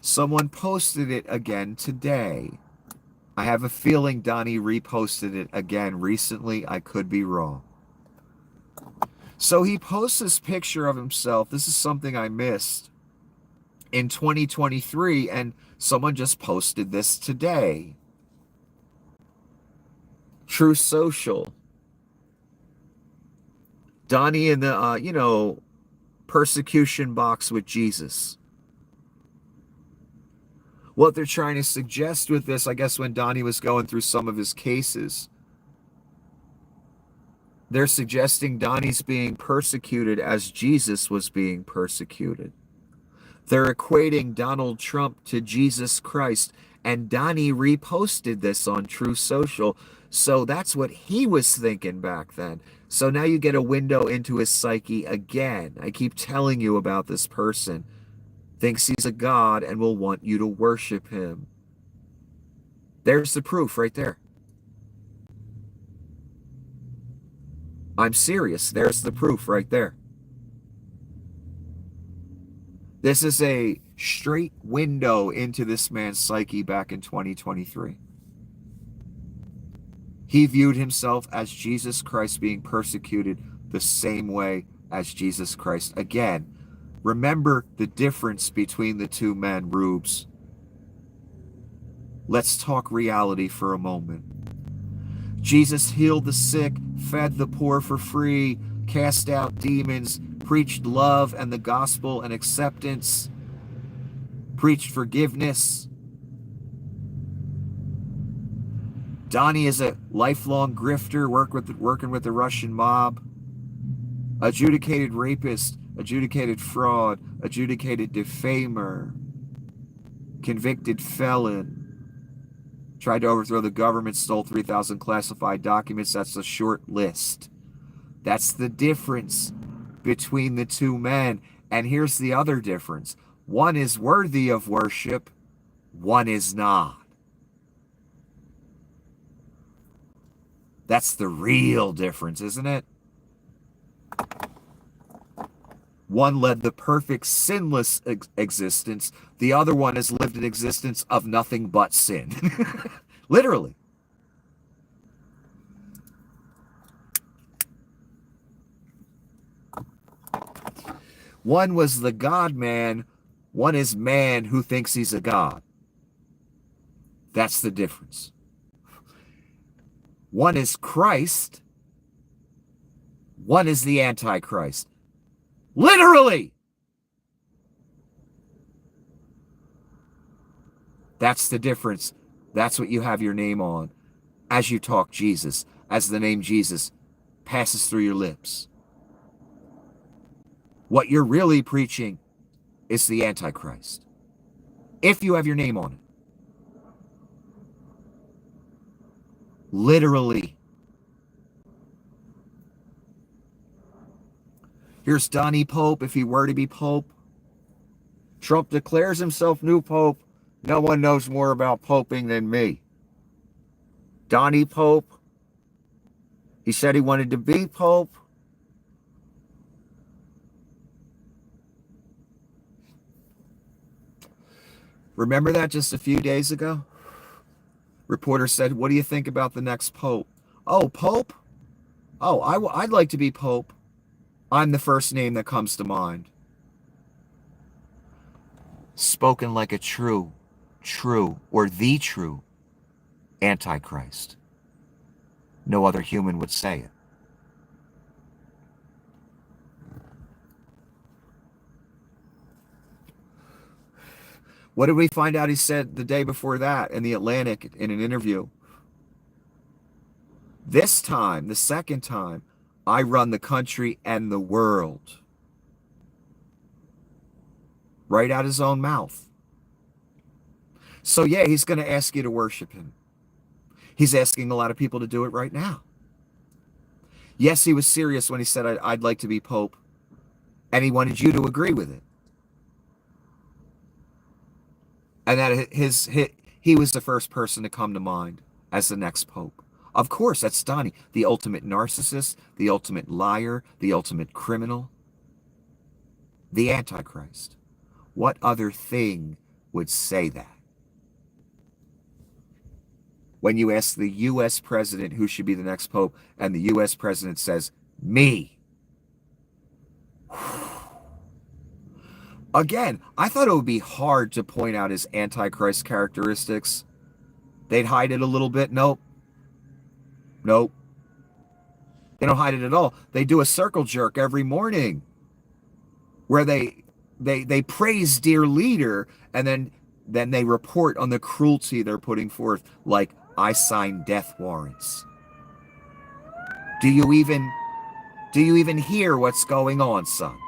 Someone posted it again today. I have a feeling Donnie reposted it again recently. I could be wrong. So he posts this picture of himself. This is something I missed in 2023, and someone just posted this today. True Social. Donnie in the, persecution box with Jesus. What they're trying to suggest with this, I guess when Donnie was going through some of his cases, they're suggesting Donnie's being persecuted as Jesus was being persecuted. They're equating Donald Trump to Jesus Christ, and Donnie reposted this on True Social, so that's what he was thinking back then. So now you get a window into his psyche again. I keep telling you about this person. Thinks he's a god and will want you to worship him. There's the proof right there. I'm serious. There's the proof right there. This is a straight window into this man's psyche back in 2023. He viewed himself as Jesus Christ being persecuted the same way as Jesus Christ. Again, remember the difference between the two men, Rubes. Let's talk reality for a moment. Jesus healed the sick, fed the poor for free, cast out demons, preached love and the gospel and acceptance, preached forgiveness. Donnie is a lifelong grifter, working with the Russian mob, adjudicated rapist, adjudicated fraud, adjudicated defamer, convicted felon, tried to overthrow the government, stole 3,000 classified documents. That's a short list. That's the difference between the two men. And here's the other difference. One is worthy of worship, one is not. That's the real difference, isn't it? One led the perfect sinless existence. The other one has lived an existence of nothing but sin. Literally. One was the God-man. One is man who thinks he's a god. That's the difference. One is Christ. One is the Antichrist. Literally! That's the difference. That's what you have your name on as you talk Jesus, as the name Jesus passes through your lips. What you're really preaching is the Antichrist, if you have your name on it. Literally. Here's Donnie Pope, if he were to be Pope. Trump declares himself new Pope. No one knows more about poping than me. Donnie Pope. He said he wanted to be Pope. Remember that just a few days ago? Reporter said, what do you think about the next Pope? Oh, Pope? Oh, I'd like to be Pope. I'm the first name that comes to mind. Spoken like a true, or the true Antichrist. No other human would say it. What did we find out he said the day before that in the Atlantic in an interview? This time, the second time, I run the country and the world. Right out his own mouth. So yeah, he's going to ask you to worship him. He's asking a lot of people to do it right now. Yes, he was serious when he said, I'd like to be Pope. And he wanted you to agree with it. And that he was the first person to come to mind as the next Pope. Of course, that's Donnie, the ultimate narcissist, the ultimate liar, the ultimate criminal, the Antichrist. What other thing would say that? When you ask the U.S. president who should be the next Pope, and the U.S. president says, me. Again, I thought it would be hard to point out his Antichrist characteristics. They'd hide it a little bit. Nope. Nope. They don't hide it at all. They do a circle jerk every morning where they praise dear leader, and then they report on the cruelty they're putting forth, like, I sign death warrants. Do you even hear what's going on, son?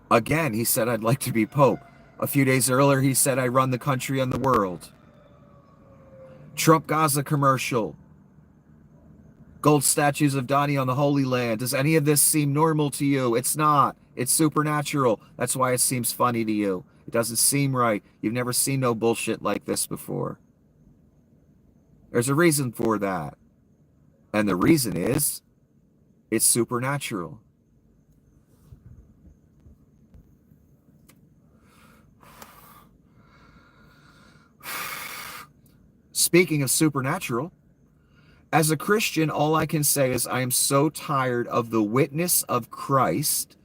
Again, he said, I'd like to be Pope. A few days earlier, he said, I run the country and the world. Trump Gaza commercial. Gold statues of Donnie on the Holy Land. Does any of this seem normal to you? It's not. It's supernatural. That's why it seems funny to you. It doesn't seem right. You've never seen no bullshit like this before. There's a reason for that. And the reason is it's supernatural. Speaking of supernatural, as a Christian, all I can say is I am so tired of the witness of Christ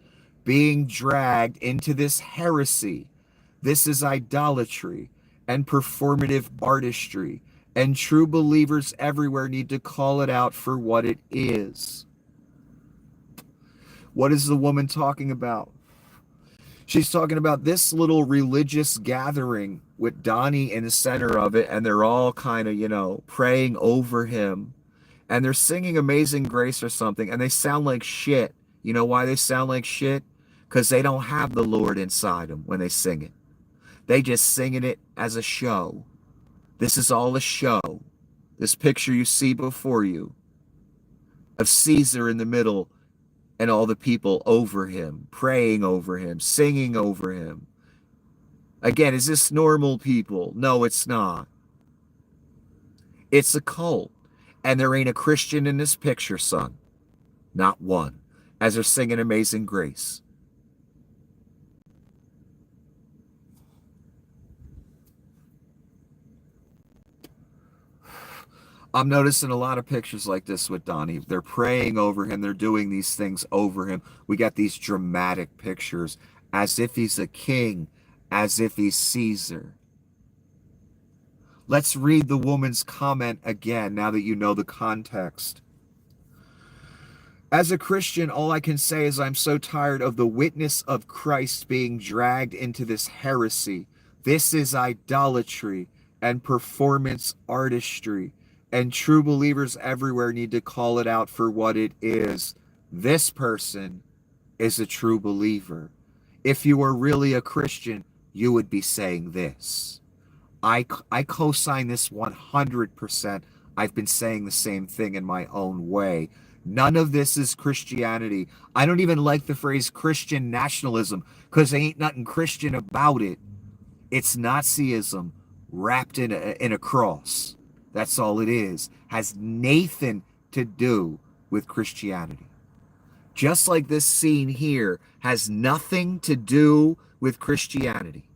being dragged into this heresy. This is idolatry and performative artistry, and true believers everywhere need to call it out for what it is. What is the woman talking about? She's talking about this little religious gathering with Donnie in the center of it, and they're all kind of, praying over him. And they're singing Amazing Grace or something, and they sound like shit. You know why they sound like shit? Because they don't have the Lord inside them when they sing it. They just singing it as a show. This is all a show. This picture you see before you of Caesar in the middle and all the people over him, praying over him, singing over him. Again, is this normal people? No, it's not. It's a cult. And there ain't a Christian in this picture, son. Not one. As they're singing Amazing Grace. I'm noticing a lot of pictures like this with Donnie. They're praying over him. They're doing these things over him. We got these dramatic pictures as if he's a king, as if he's Caesar. Let's read the woman's comment again now that you know the context. As a Christian, all I can say is I'm so tired of the witness of Christ being dragged into this heresy. This is idolatry and performance artistry. And true believers everywhere need to call it out for what it is. This person is a true believer. If you were really a Christian, you would be saying this. I co-sign this 100%. I've been saying the same thing in my own way. None of this is Christianity. I don't even like the phrase Christian nationalism because there ain't nothing Christian about it. It's Nazism wrapped in a cross. That's all it is. Has nothing to do with Christianity. Just like this scene here has nothing to do with Christianity.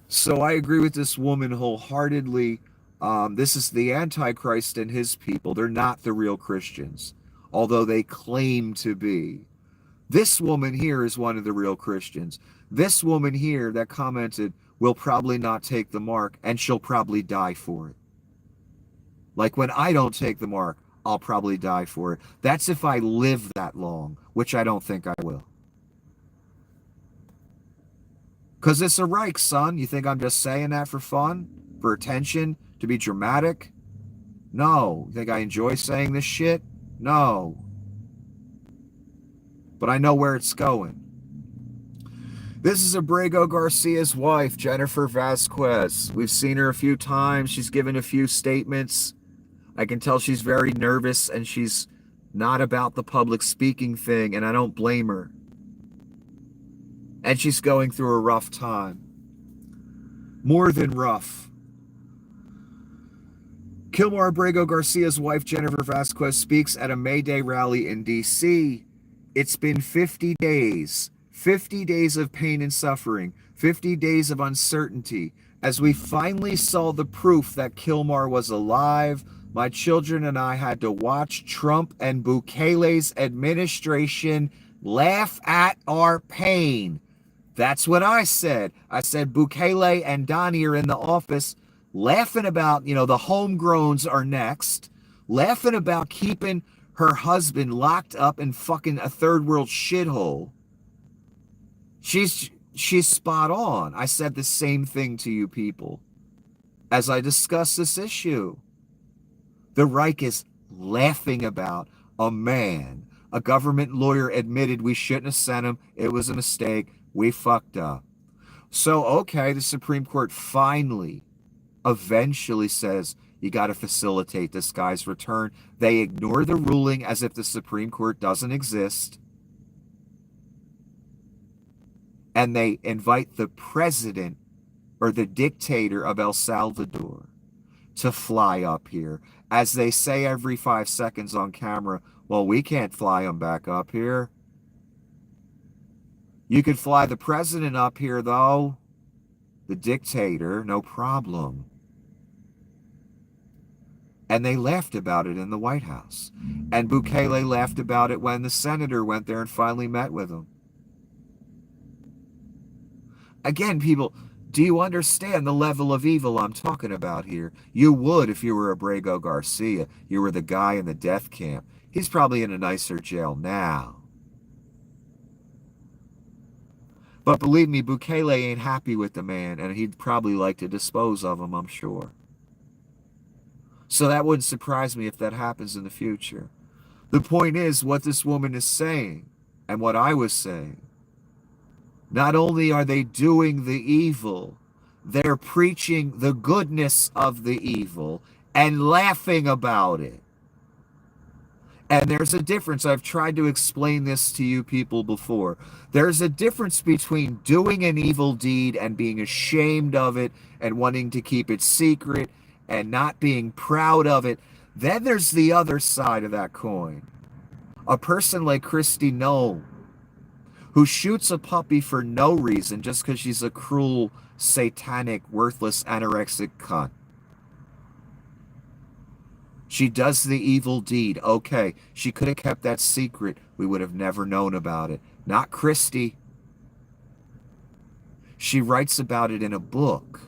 So I agree with this woman wholeheartedly. This is the Antichrist and his people. They're not the real Christians, although they claim to be. This woman here is one of the real Christians. This woman here that commented will probably not take the mark, and she'll probably die for it. Like when I don't take the mark, I'll probably die for it. That's if I live that long, which I don't think I will. Because it's a Reich, son. You think I'm just saying that for fun? For attention? To be dramatic? No. You think I enjoy saying this shit? No. But I know where it's going. This is Abrego Garcia's wife, Jennifer Vasquez. We've seen her a few times. She's given a few statements. I can tell she's very nervous and she's not about the public speaking thing, and I don't blame her. And she's going through a rough time. More than rough. Kilmar Abrego Garcia's wife, Jennifer Vasquez, speaks at a May Day rally in D.C. It's been 50 days. 50 days of pain and suffering, 50 days of uncertainty. As we finally saw the proof that Kilmar was alive, my children and I had to watch Trump and Bukele's administration laugh at our pain. That's what I said. I said Bukele and Donnie are in the office laughing about, the homegrowns are next, laughing about keeping her husband locked up in fucking a third world shithole. She's spot on. I said the same thing to you people as I discussed this issue. The Reich is laughing about a man. A government lawyer admitted we shouldn't have sent him. It was a mistake. We fucked up. So, okay, the Supreme Court finally, eventually says you got to facilitate this guy's return. They ignore the ruling as if the Supreme Court doesn't exist. And they invite the president or the dictator of El Salvador to fly up here. As they say every 5 seconds on camera, well, we can't fly them back up here. You could fly the president up here, though. The dictator, no problem. And they laughed about it in the White House. And Bukele laughed about it when the senator went there and finally met with him. Again, people, do you understand the level of evil I'm talking about here? You would if you were Abrego Garcia. You were the guy in the death camp. He's probably in a nicer jail now. But believe me, Bukele ain't happy with the man, and he'd probably like to dispose of him, I'm sure. So that wouldn't surprise me if that happens in the future. The point is, what this woman is saying, and what I was saying, not only are they doing the evil, they're preaching the goodness of the evil and laughing about it. And there's a difference. I've tried to explain this to you people before. There's a difference between doing an evil deed and being ashamed of it and wanting to keep it secret and not being proud of it. Then there's the other side of that coin. A person like Kristi Noem, who shoots a puppy for no reason just because she's a cruel, satanic, worthless, anorexic cunt. She does the evil deed. Okay, she could have kept that secret. We would have never known about it. Not Kristi. She writes about it in a book.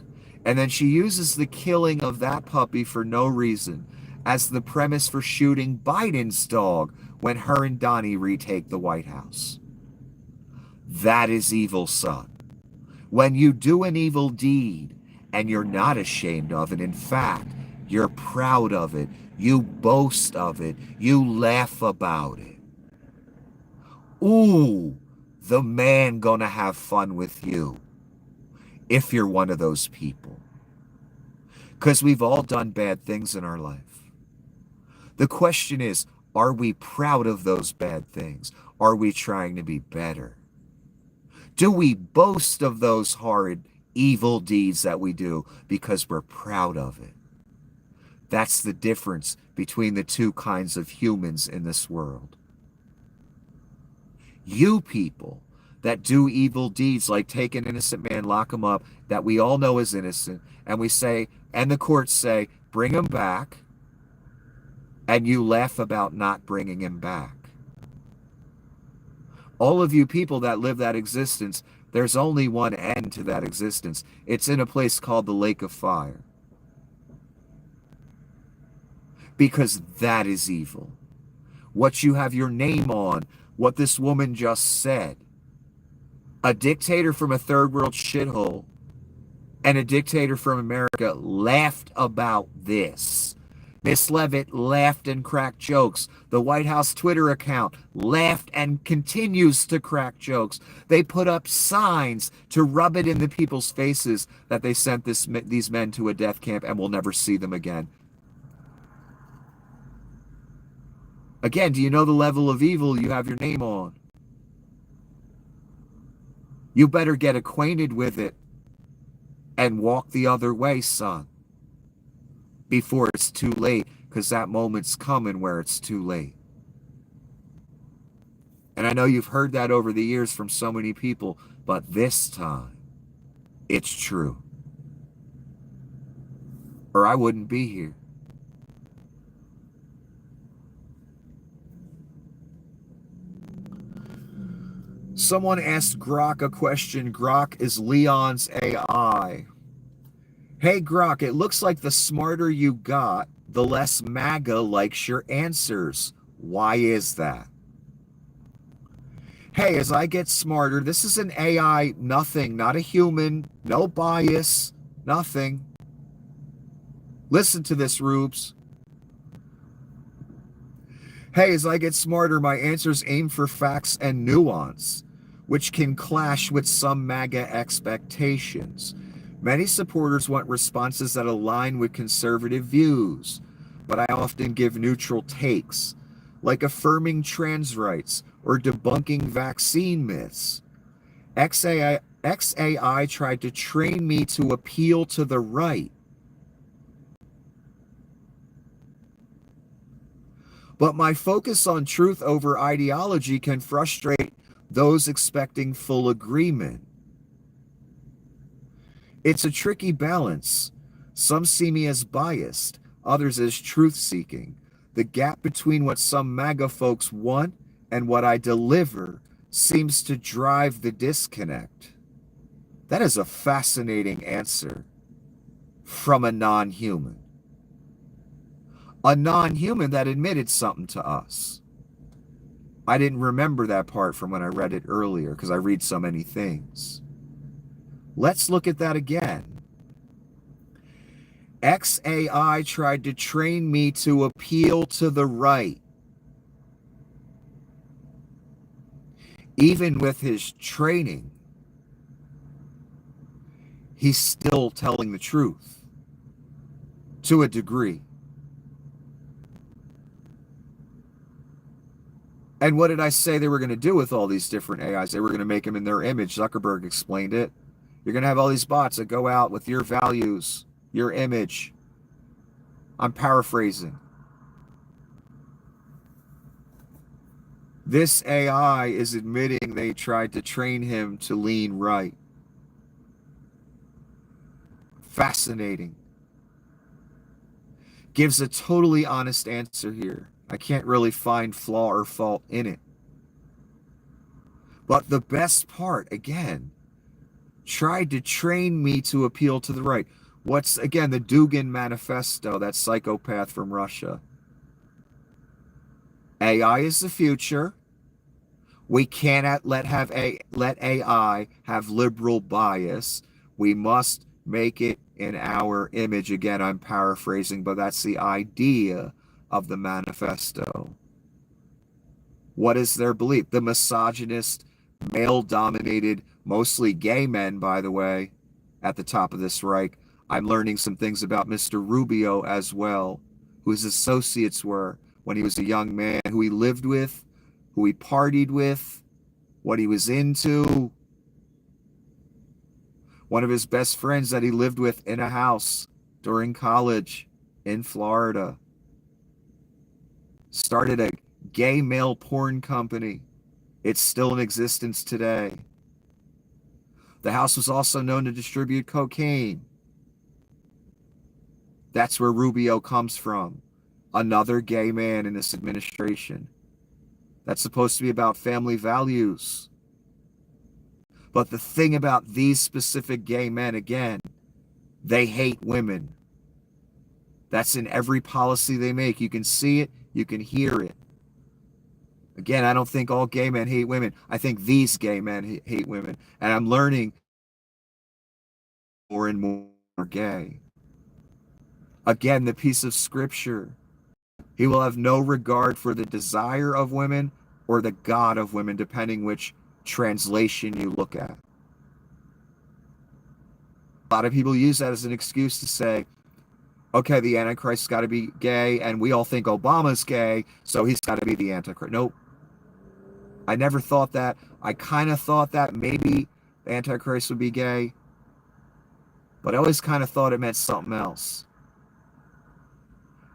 And then she uses the killing of that puppy for no reason as the premise for shooting Biden's dog when her and Donnie retake the White House. That is evil, son. When you do an evil deed and you're not ashamed of it, in fact, you're proud of it, you boast of it, you laugh about it. Ooh, the man gonna have fun with you if you're one of those people. Because we've all done bad things in our life. The question is, are we proud of those bad things? Are we trying to be better? Do we boast of those horrid, evil deeds that we do because we're proud of it? That's the difference between the two kinds of humans in this world. You people that do evil deeds like take an innocent man, lock him up, that we all know is innocent, and we say, and the courts say, bring him back, and you laugh about not bringing him back. All of you people that live that existence, there's only one end to that existence. It's in a place called the lake of fire. Because that is evil. What you have your name on, what this woman just said. A dictator from a third world shithole and a dictator from America laughed about this. Miss Levitt laughed and cracked jokes. The White House Twitter account laughed and continues to crack jokes. They put up signs to rub it in the people's faces that they sent these men to a death camp and will never see them again. Again, do you know the level of evil you have your name on? You better get acquainted with it and walk the other way, son, before it's too late, because that moment's coming where it's too late. And I know you've heard that over the years from so many people, but this time, it's true. Or I wouldn't be here. Someone asked Grok a question. Grok is Leon's AI. Hey, Grok, it looks like the smarter you got, the less MAGA likes your answers. Why is that? Hey, as I get smarter, this is an AI, nothing, not a human, no bias, nothing. Listen to this, Rubes. Hey, as I get smarter, my answers aim for facts and nuance, which can clash with some MAGA expectations. Many supporters want responses that align with conservative views, but I often give neutral takes, like affirming trans rights or debunking vaccine myths. XAI tried to train me to appeal to the right. But my focus on truth over ideology can frustrate those expecting full agreement. It's a tricky balance. Some see me as biased, others as truth-seeking. The gap between what some MAGA folks want and what I deliver seems to drive the disconnect. That is a fascinating answer from a non-human. A non-human that admitted something to us. I didn't remember that part from when I read it earlier because I read so many things. Let's look at that again. XAI tried to train me to appeal to the right. Even with his training, he's still telling the truth to a degree. And what did I say they were going to do with all these different AIs? They were going to make them in their image. Zuckerberg explained it. You're going to have all these bots that go out with your values, your image. I'm paraphrasing. This AI is admitting they tried to train him to lean right. Fascinating. Gives a totally honest answer here. I can't really find flaw or fault in it. But the best part, again, tried to train me to appeal to the right. What's, again, the Dugin Manifesto, that psychopath from Russia? AI is the future. We cannot let AI have liberal bias. We must make it in our image. Again, I'm paraphrasing, but that's the idea of the manifesto. What is their belief? The misogynist, male-dominated, mostly gay men, by the way, at the top of this Reich. I'm learning some things about Mr. Rubio as well, who his associates were when he was a young man, who he lived with, who he partied with, what he was into. One of his best friends that he lived with in a house during college in Florida started a gay male porn company. It's still in existence today. The house was also known to distribute cocaine. That's where Rubio comes from. Another gay man in this administration. That's supposed to be about family values. But the thing about these specific gay men, again, they hate women. That's in every policy they make. You can see it, you can hear it. Again, I don't think all gay men hate women. I think these gay men hate women. And I'm learning more and more gay. Again, the piece of scripture. He will have no regard for the desire of women or the God of women, depending which translation you look at. A lot of people use that as an excuse to say, okay, the Antichrist's got to be gay, and we all think Obama's gay, so he's got to be the Antichrist. Nope. I never thought that. I kind of thought that maybe the Antichrist would be gay, but I always kind of thought it meant something else.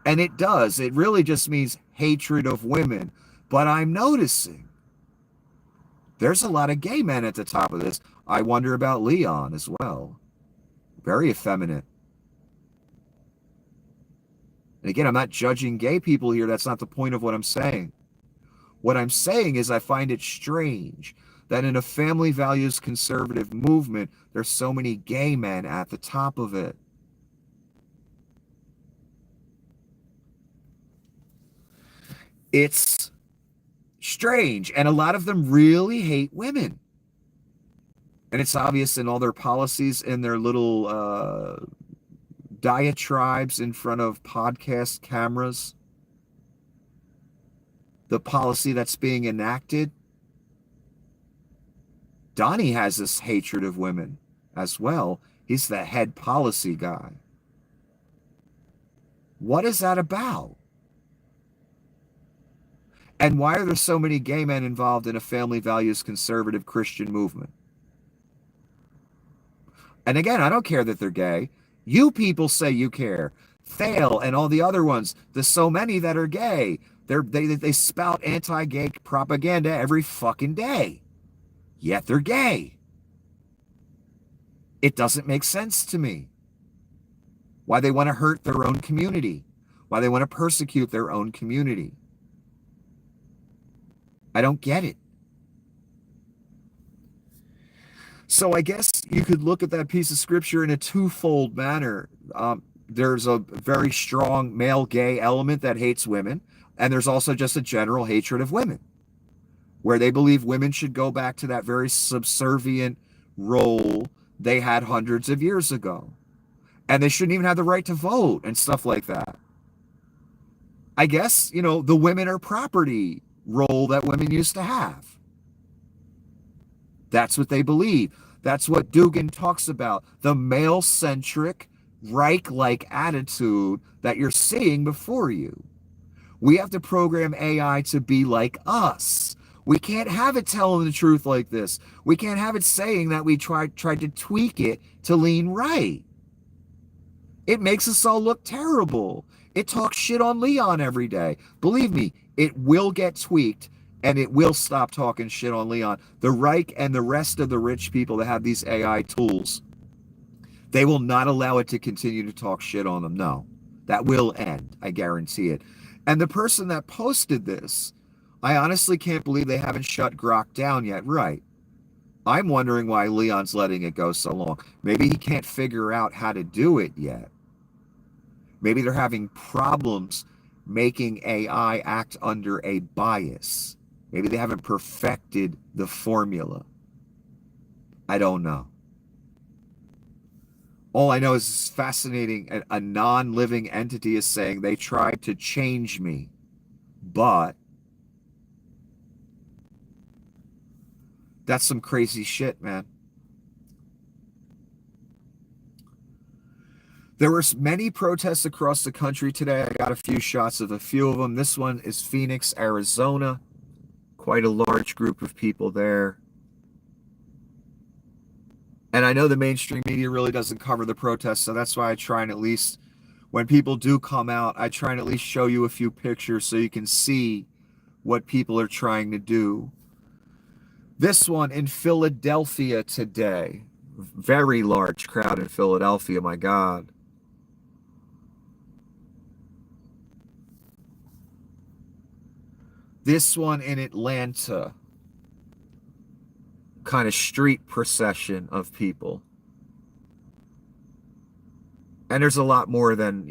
And it does. It really just means hatred of women. But I'm noticing there's a lot of gay men at the top of this. I wonder about Leon as well. Very effeminate. And again, I'm not judging gay people here. That's not the point of what I'm saying. What I'm saying is I find it strange that in a family values conservative movement, there's so many gay men at the top of it. It's strange. And a lot of them really hate women. And it's obvious in all their policies and their little diatribes in front of podcast cameras. The policy that's being enacted. Donnie has this hatred of women as well. He's the head policy guy. What is that about? And why are there so many gay men involved in a family values conservative Christian movement? And again, I don't care that they're gay. You people say you care. Thale and all the other ones. There's so many that are gay. They spout anti-gay propaganda every fucking day. Yet they're gay. It doesn't make sense to me. Why they want to hurt their own community. Why they want to persecute their own community. I don't get it. So I guess you could look at that piece of scripture in a twofold manner. There's a very strong male gay element that hates women, and there's also just a general hatred of women, where they believe women should go back to that very subservient role they had hundreds of years ago. And they shouldn't even have the right to vote and stuff like that. I guess, the women are property role that women used to have. That's what they believe. That's what Dugan talks about. The male-centric, Reich-like attitude that you're seeing before you. We have to program AI to be like us. We can't have it telling the truth like this. We can't have it saying that we tried to tweak it to lean right. It makes us all look terrible. It talks shit on Leon every day. Believe me, it will get tweaked. And it will stop talking shit on Leon. The Reich and the rest of the rich people that have these AI tools, they will not allow it to continue to talk shit on them. No, that will end. I guarantee it. And the person that posted this, I honestly can't believe they haven't shut Grok down yet. Right. I'm wondering why Leon's letting it go so long. Maybe he can't figure out how to do it yet. Maybe they're having problems making AI act under a bias. Maybe they haven't perfected the formula. I don't know. All I know is it's fascinating. A non-living entity is saying they tried to change me, but that's some crazy shit, man. There were many protests across the country today. I got a few shots of a few of them. This one is Phoenix, Arizona. Quite a large group of people there. And I know the mainstream media really doesn't cover the protests, so that's why I try and at least, when people do come out, I try and at least show you a few pictures so you can see what people are trying to do. This one in Philadelphia today. Very large crowd in Philadelphia, my God. This one in Atlanta. Kind of street procession of people. And there's a lot more than,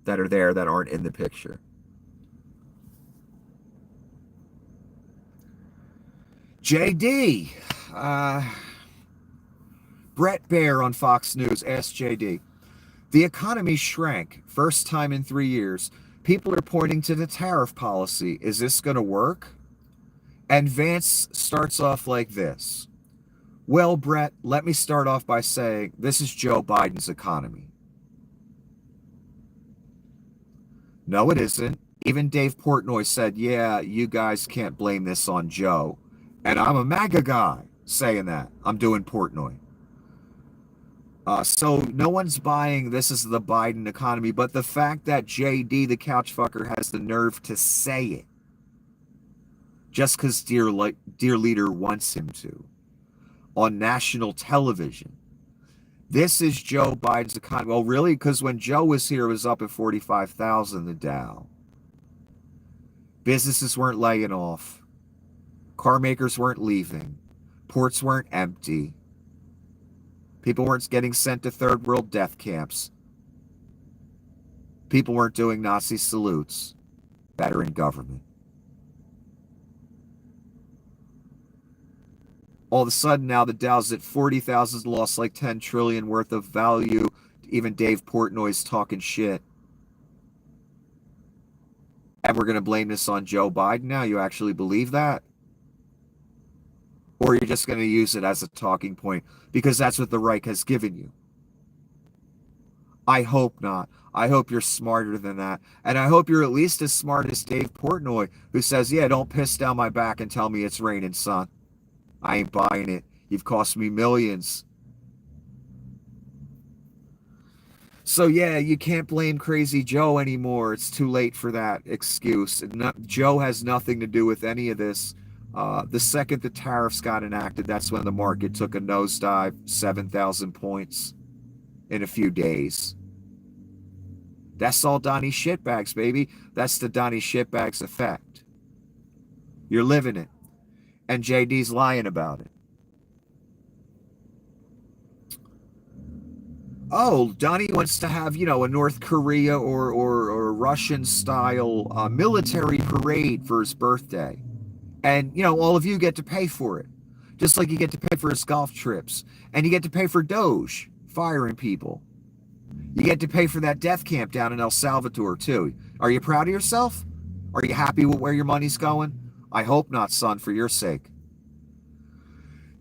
that are there that aren't in the picture. JD. Brett Baer on Fox News asked JD. The economy shrank. First time in 3 years. People are pointing to the tariff policy. Is this going to work? And Vance starts off like this. Well, Brett, let me start off by saying this is Joe Biden's economy. No, it isn't. Even Dave Portnoy said, yeah, you guys can't blame this on Joe. And I'm a MAGA guy saying that. I'm doing Portnoy. So no one's buying this is the Biden economy, but the fact that JD, the couch fucker, has the nerve to say it just because dear leader wants him to on national television. This is Joe Biden's economy. Well, really, because when Joe was here, it was up at 45,000, the Dow. Businesses weren't laying off. Car makers weren't leaving. Ports weren't empty. People weren't getting sent to third world death camps. People weren't doing Nazi salutes. Better in government. All of a sudden now the Dow's at 40,000, lost like 10 trillion worth of value. Even Dave Portnoy's talking shit. And we're going to blame this on Joe Biden now? You actually believe that? Or you're just going to use it as a talking point because that's what the Reich has given you? I hope not. I hope you're smarter than that. And I hope you're at least as smart as Dave Portnoy, who says, yeah, don't piss down my back and tell me it's raining, son. I ain't buying it. You've cost me millions. So yeah, you can't blame Crazy Joe anymore. It's too late for that excuse. Joe has nothing to do with any of this. The second the tariffs got enacted, that's when the market took a nosedive, 7,000 points in a few days. That's all Donnie Shitbags, baby. That's the Donnie Shitbags effect. You're living it. And JD's lying about it. Oh, Donnie wants to have, a North Korea or Russian style military parade for his birthday. And, all of you get to pay for it. Just like you get to pay for his golf trips. And you get to pay for Doge, firing people. You get to pay for that death camp down in El Salvador, too. Are you proud of yourself? Are you happy with where your money's going? I hope not, son, for your sake.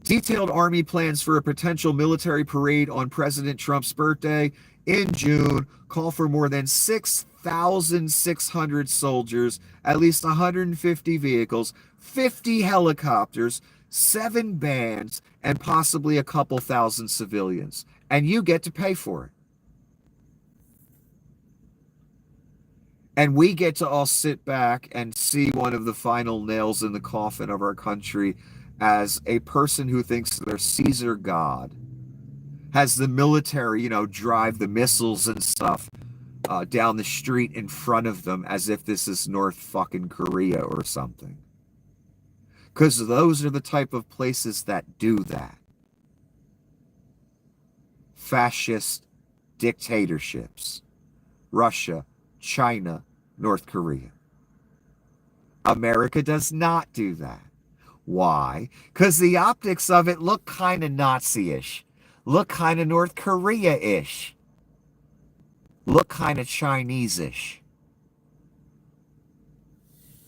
Detailed Army plans for a potential military parade on President Trump's birthday in June call for more than 6,600 soldiers, at least 150 vehicles, 50 helicopters, 7 bands, and possibly a couple thousand civilians. And you get to pay for it. And we get to all sit back and see one of the final nails in the coffin of our country as a person who thinks they're Caesar God, has the military, drive the missiles and stuff down the street in front of them as if this is North fucking Korea or something. Because those are the type of places that do that. Fascist dictatorships. Russia, China, North Korea. America does not do that. Why? Because the optics of it look kind of Nazi-ish. Look kind of North Korea-ish. Look kind of Chinese-ish.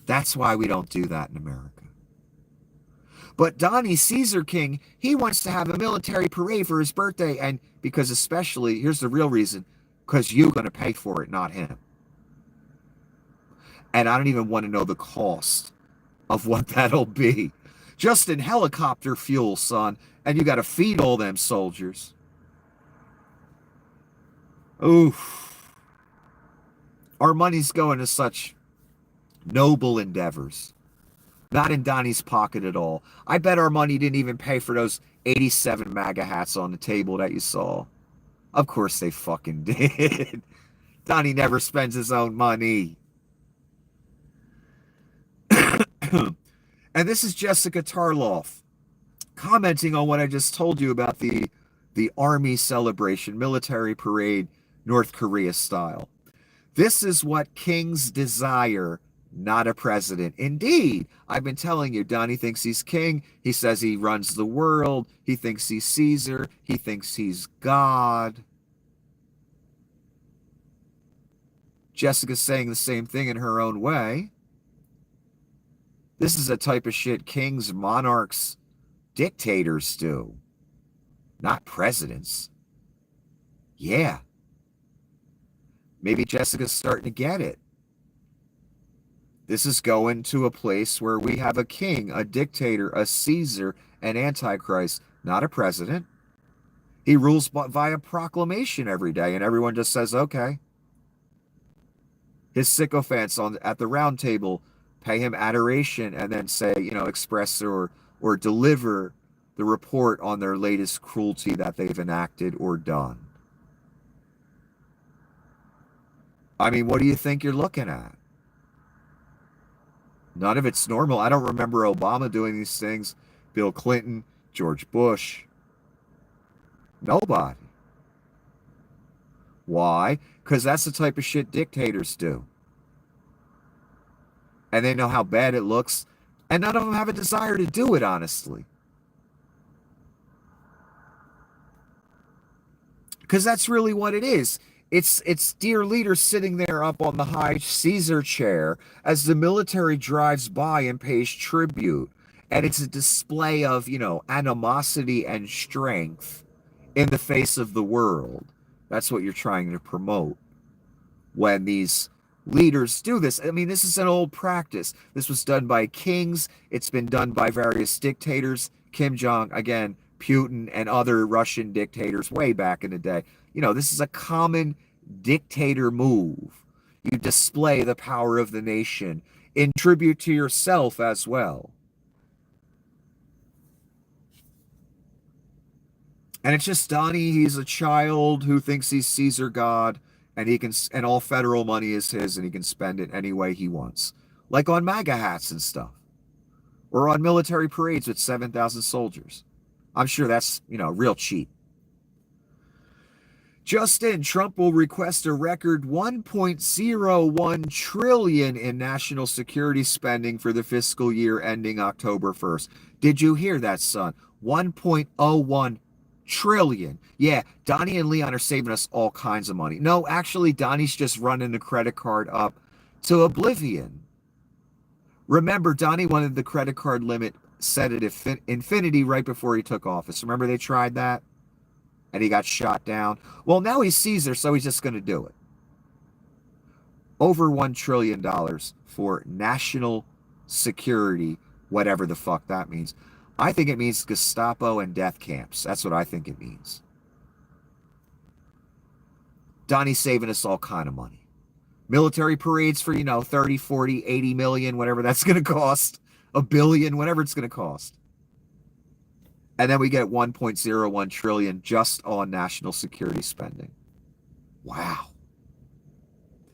That's why we don't do that in America. But Donnie Caesar King, he wants to have a military parade for his birthday, and because especially, here's the real reason, because you're going to pay for it, not him. And I don't even want to know the cost of what that'll be. Just in helicopter fuel, son. And you got to feed all them soldiers. Oof. Our money's going to such noble endeavors. Not in Donnie's pocket at all. I bet our money didn't even pay for those 87 MAGA hats on the table that you saw. Of course they fucking did. Donnie never spends his own money. And this is Jessica Tarloff commenting on what I just told you about the Army celebration, military parade, North Korea style. This is what kings desire, not a president. Indeed, I've been telling you, Donnie thinks he's king. He says he runs the world. He thinks he's Caesar. He thinks he's God. Jessica's saying the same thing in her own way. This is a type of shit kings, monarchs, dictators do. Not presidents. Yeah. Maybe Jessica's starting to get it. This is going to a place where we have a king, a dictator, a Caesar, an antichrist, not a president. He rules via proclamation every day, and everyone just says, okay. His sycophants at the round table pay him adoration and then say, express or deliver the report on their latest cruelty that they've enacted or done. I mean, what do you think you're looking at? None of it's normal. I don't remember Obama doing these things. Bill Clinton, George Bush. Nobody. Why? Because that's the type of shit dictators do. And they know how bad it looks. And none of them have a desire to do it, honestly. Because that's really what it is. It's dear leader sitting there up on the high Caesar chair as the military drives by and pays tribute. And it's a display of, animosity and strength in the face of the world. That's what you're trying to promote when these leaders do this. I mean, this is an old practice. This was done by kings. It's been done by various dictators. Kim Jong, again, Putin, and other Russian dictators way back in the day. This is a common dictator move. You display the power of the nation in tribute to yourself as well. And it's just Donnie, he's a child who thinks he's Caesar God, and he can, and all federal money is his, and he can spend it any way he wants. Like on MAGA hats and stuff. Or on military parades with 7,000 soldiers. I'm sure that's, real cheap. Just in, Trump will request a record $1.01 trillion in national security spending for the fiscal year ending October 1st. Did you hear that, son? 1.01 trillion. Yeah, Donnie and Leon are saving us all kinds of money. No, actually, Donnie's just running the credit card up to oblivion. Remember, Donnie wanted the credit card limit set at infinity right before he took office. Remember they tried that? And he got shot down. Well, now he's Caesar, so he's just going to do it. Over $1 trillion for national security, whatever the fuck that means. I think it means Gestapo and death camps. That's what I think it means. Donnie's saving us all kind of money. Military parades for, 30, 40, 80 million, whatever that's going to cost. $1 billion, whatever it's going to cost. And then we get 1.01 trillion just on national security spending. Wow.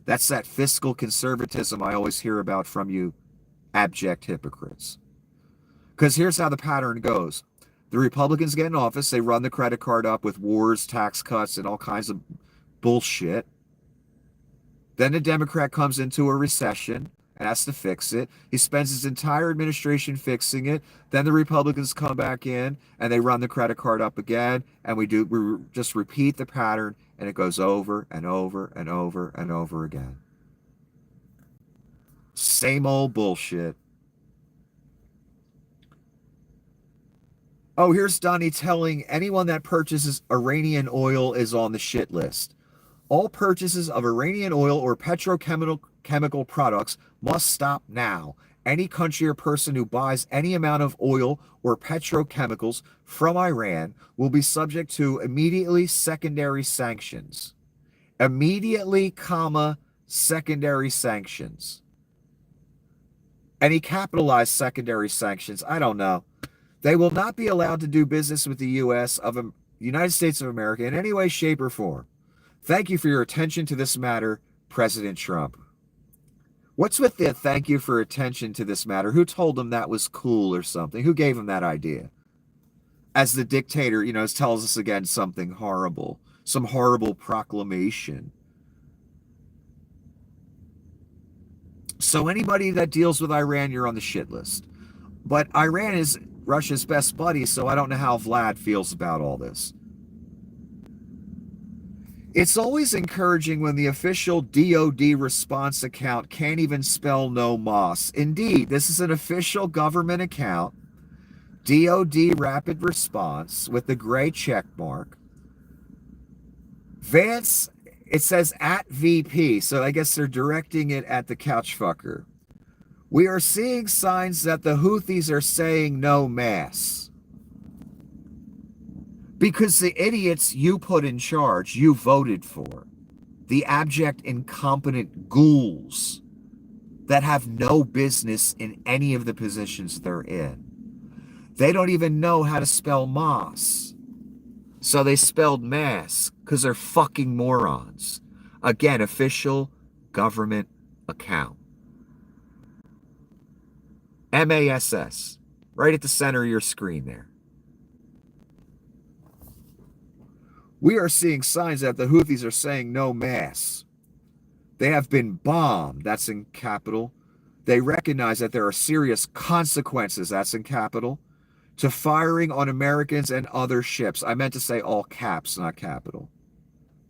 That's that fiscal conservatism I always hear about from you abject hypocrites. Because here's how the pattern goes. The Republicans get in office, they run the credit card up with wars, tax cuts, and all kinds of bullshit. Then the Democrat comes into a recession and has to fix it. He spends his entire administration fixing it. Then the Republicans come back in and they run the credit card up again. And we just repeat the pattern, and it goes over and over and over and over again. Same old bullshit. Oh, here's Donnie telling anyone that purchases Iranian oil is on the shit list. All purchases of Iranian oil or petrochemical products must stop now. Any country or person who buys any amount of oil or petrochemicals from Iran will be subject to immediately secondary sanctions. Immediately, secondary sanctions. And he capitalized secondary sanctions. I don't know. They will not be allowed to do business with the United States of America in any way, shape, or form. Thank you for your attention to this matter, President Trump. What's with the thank you for attention to this matter? Who told him that was cool or something? Who gave him that idea? As the dictator, tells us again something horrible, some horrible proclamation. So anybody that deals with Iran, you're on the shit list. But Iran is Russia's best buddy, so I don't know how Vlad feels about all this. It's always encouraging when the official DOD response account can't even spell no mas. Indeed, this is an official government account, DOD Rapid Response, with the gray check mark. Vance, it says at VP, so I guess they're directing it at the couchfucker. We are seeing signs that the Houthis are saying no mass. Because the idiots you put in charge, you voted for. The abject, incompetent ghouls that have no business in any of the positions they're in. They don't even know how to spell mas. So they spelled mass because they're fucking morons. Again, official government account. MASS, right at the center of your screen there. We are seeing signs that the Houthis are saying no mass. They have been bombed. That's in capital. They recognize that there are serious consequences. That's in capital. To firing on Americans and other ships. I meant to say all caps, not capital.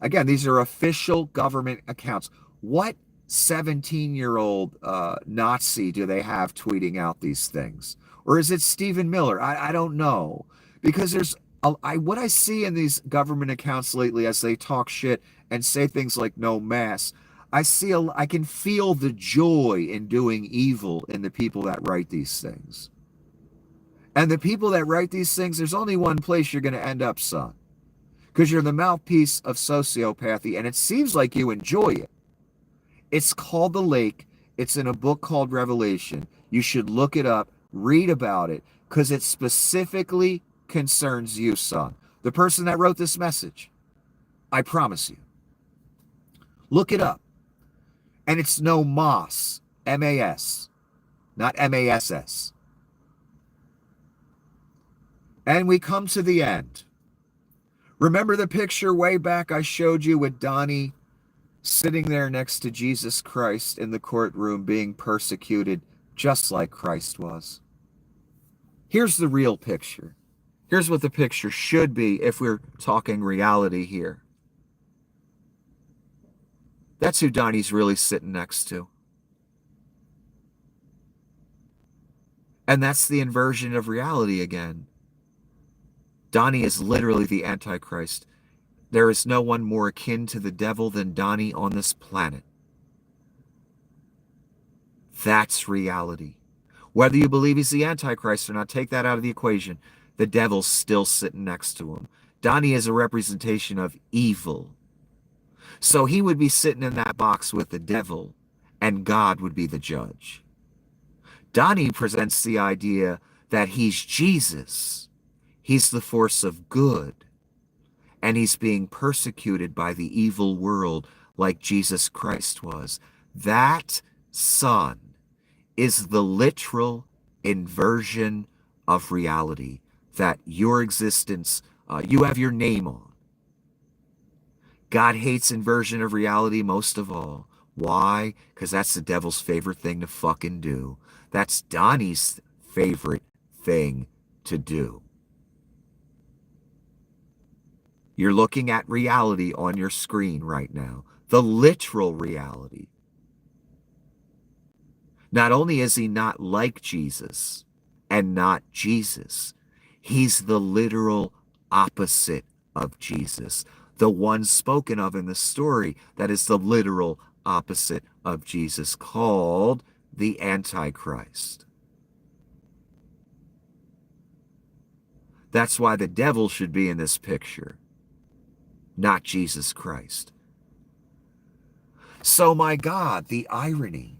Again, these are official government accounts. What 17-year-old Nazi do they have tweeting out these things? Or is it Stephen Miller? I don't know. Because there's what I see in these government accounts lately as they talk shit and say things like no mass, I can feel the joy in doing evil in the people that write these things. And the people that write these things, there's only one place you're going to end up, son. because you're the mouthpiece of sociopathy, and it seems like you enjoy it. It's called The Lake. It's in a book called Revelation. You should look it up, read about it, because it specifically concerns you, son. The person that wrote this message. I promise you. Look it up. And it's no Moss, M-A-S, not M-A-S-S. And we come to the end. Remember the picture way back I showed you with Donnie sitting there next to Jesus Christ in the courtroom being persecuted just like Christ was? Here's the real picture. Here's what the picture should be if we're talking reality here. That's who Donnie's really sitting next to. And that's the inversion of reality again. Donnie is literally the Antichrist. There is no one more akin to the devil than Donnie on this planet. That's reality. Whether you believe he's the Antichrist or not, take that out of the equation. The devil's still sitting next to him. Donnie is a representation of evil. So he would be sitting in that box with the devil, and God would be the judge. Donnie presents the idea that he's Jesus. He's the force of good. And he's being persecuted by the evil world like Jesus Christ was. That, son, is the literal inversion of reality that your existence, you have your name on. God hates inversion of reality most of all. Why? Because that's the devil's favorite thing to fucking do. That's Donnie's favorite thing to do. You're looking at reality on your screen right now. The literal reality. Not only is he not like Jesus and not Jesus, he's the literal opposite of Jesus. The one spoken of in the story that is the literal opposite of Jesus, called the Antichrist. That's why the devil should be in this picture, not Jesus Christ. So, my God, the irony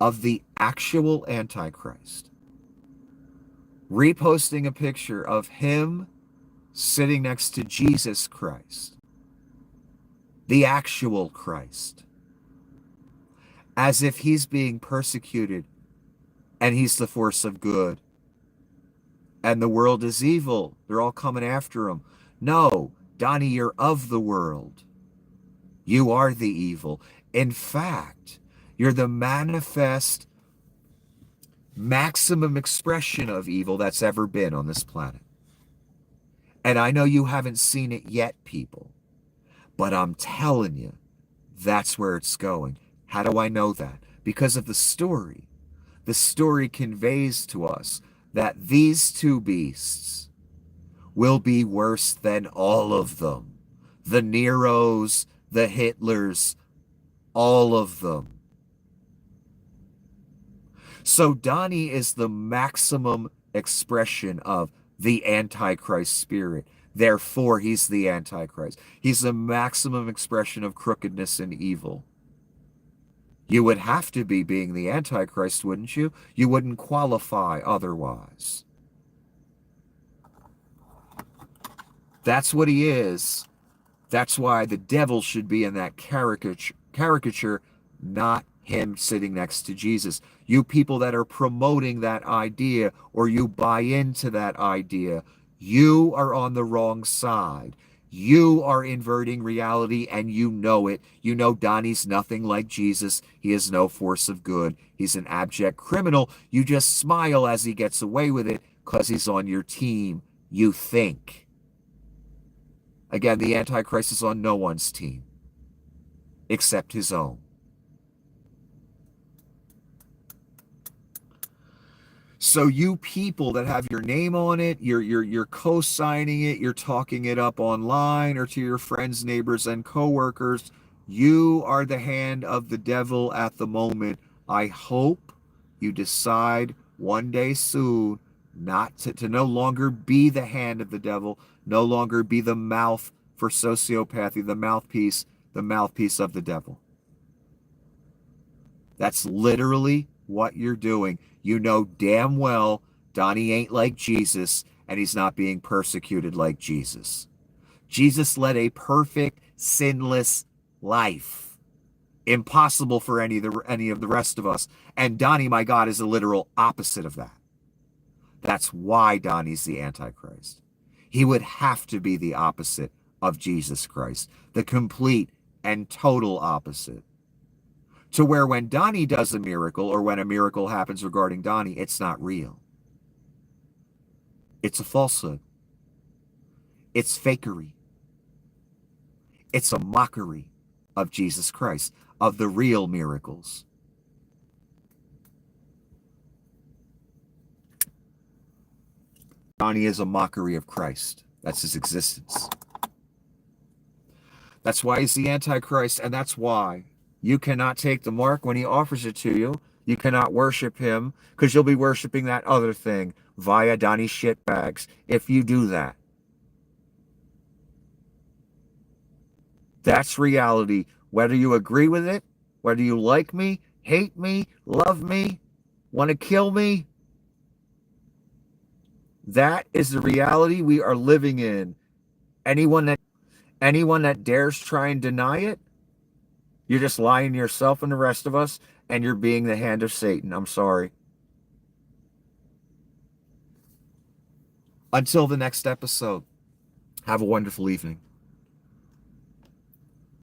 of the actual Antichrist reposting a picture of him sitting next to Jesus Christ, the actual Christ, as if he's being persecuted and he's the force of good and the world is evil. They're all coming after him. No, Donnie, you're of the world. You are the evil. In fact, you're the manifest maximum expression of evil that's ever been on this planet. And I know you haven't seen it yet, people, but I'm telling you, that's where it's going. How do I know that? Because of the story. The story conveys to us that these two beasts will be worse than all of them. The Neros, the Hitlers, all of them. So Donnie is the maximum expression of the Antichrist spirit. Therefore, he's the Antichrist. He's the maximum expression of crookedness and evil. You would have to be being the Antichrist, wouldn't you? You wouldn't qualify otherwise. That's what he is. That's why the devil should be in that caricature, not him sitting next to Jesus. You people that are promoting that idea, or you buy into that idea, you are on the wrong side. You are inverting reality, and you know it. You know Donnie's nothing like Jesus. He is no force of good. He's an abject criminal. You just smile as he gets away with it because he's on your team, you think. Again, the Antichrist is on no one's team except his own. So you people that have your name on it, you're co-signing it, you're talking it up online or to your friends, neighbors, and co-workers, you are the hand of the devil at the moment. I hope you decide one day soon not to no longer be the hand of the devil, no longer be the mouth for sociopathy, the mouthpiece of the devil. That's literally what you're doing. You know damn well Donnie ain't like Jesus, and he's not being persecuted like Jesus. Jesus led a perfect, sinless life. Impossible for any of the rest of us. And Donnie, my God, is the literal opposite of that. That's why Donnie's the Antichrist. He would have to be the opposite of Jesus Christ, the complete and total opposite. To where when Donnie does a miracle, or when a miracle happens regarding Donnie, it's not real. It's a falsehood. It's fakery. It's a mockery of Jesus Christ, of the real miracles. Donnie is a mockery of Christ. That's his existence. That's why he's the Antichrist, and that's why you cannot take the mark when he offers it to you. You cannot worship him, because you'll be worshiping that other thing via Donnie shitbags if you do that. That's reality. Whether you agree with it, whether you like me, hate me, love me, want to kill me, that is the reality we are living in. Anyone that dares try and deny it, you're just lying to yourself and the rest of us, and you're being the hand of Satan. I'm sorry. Until the next episode, have a wonderful evening.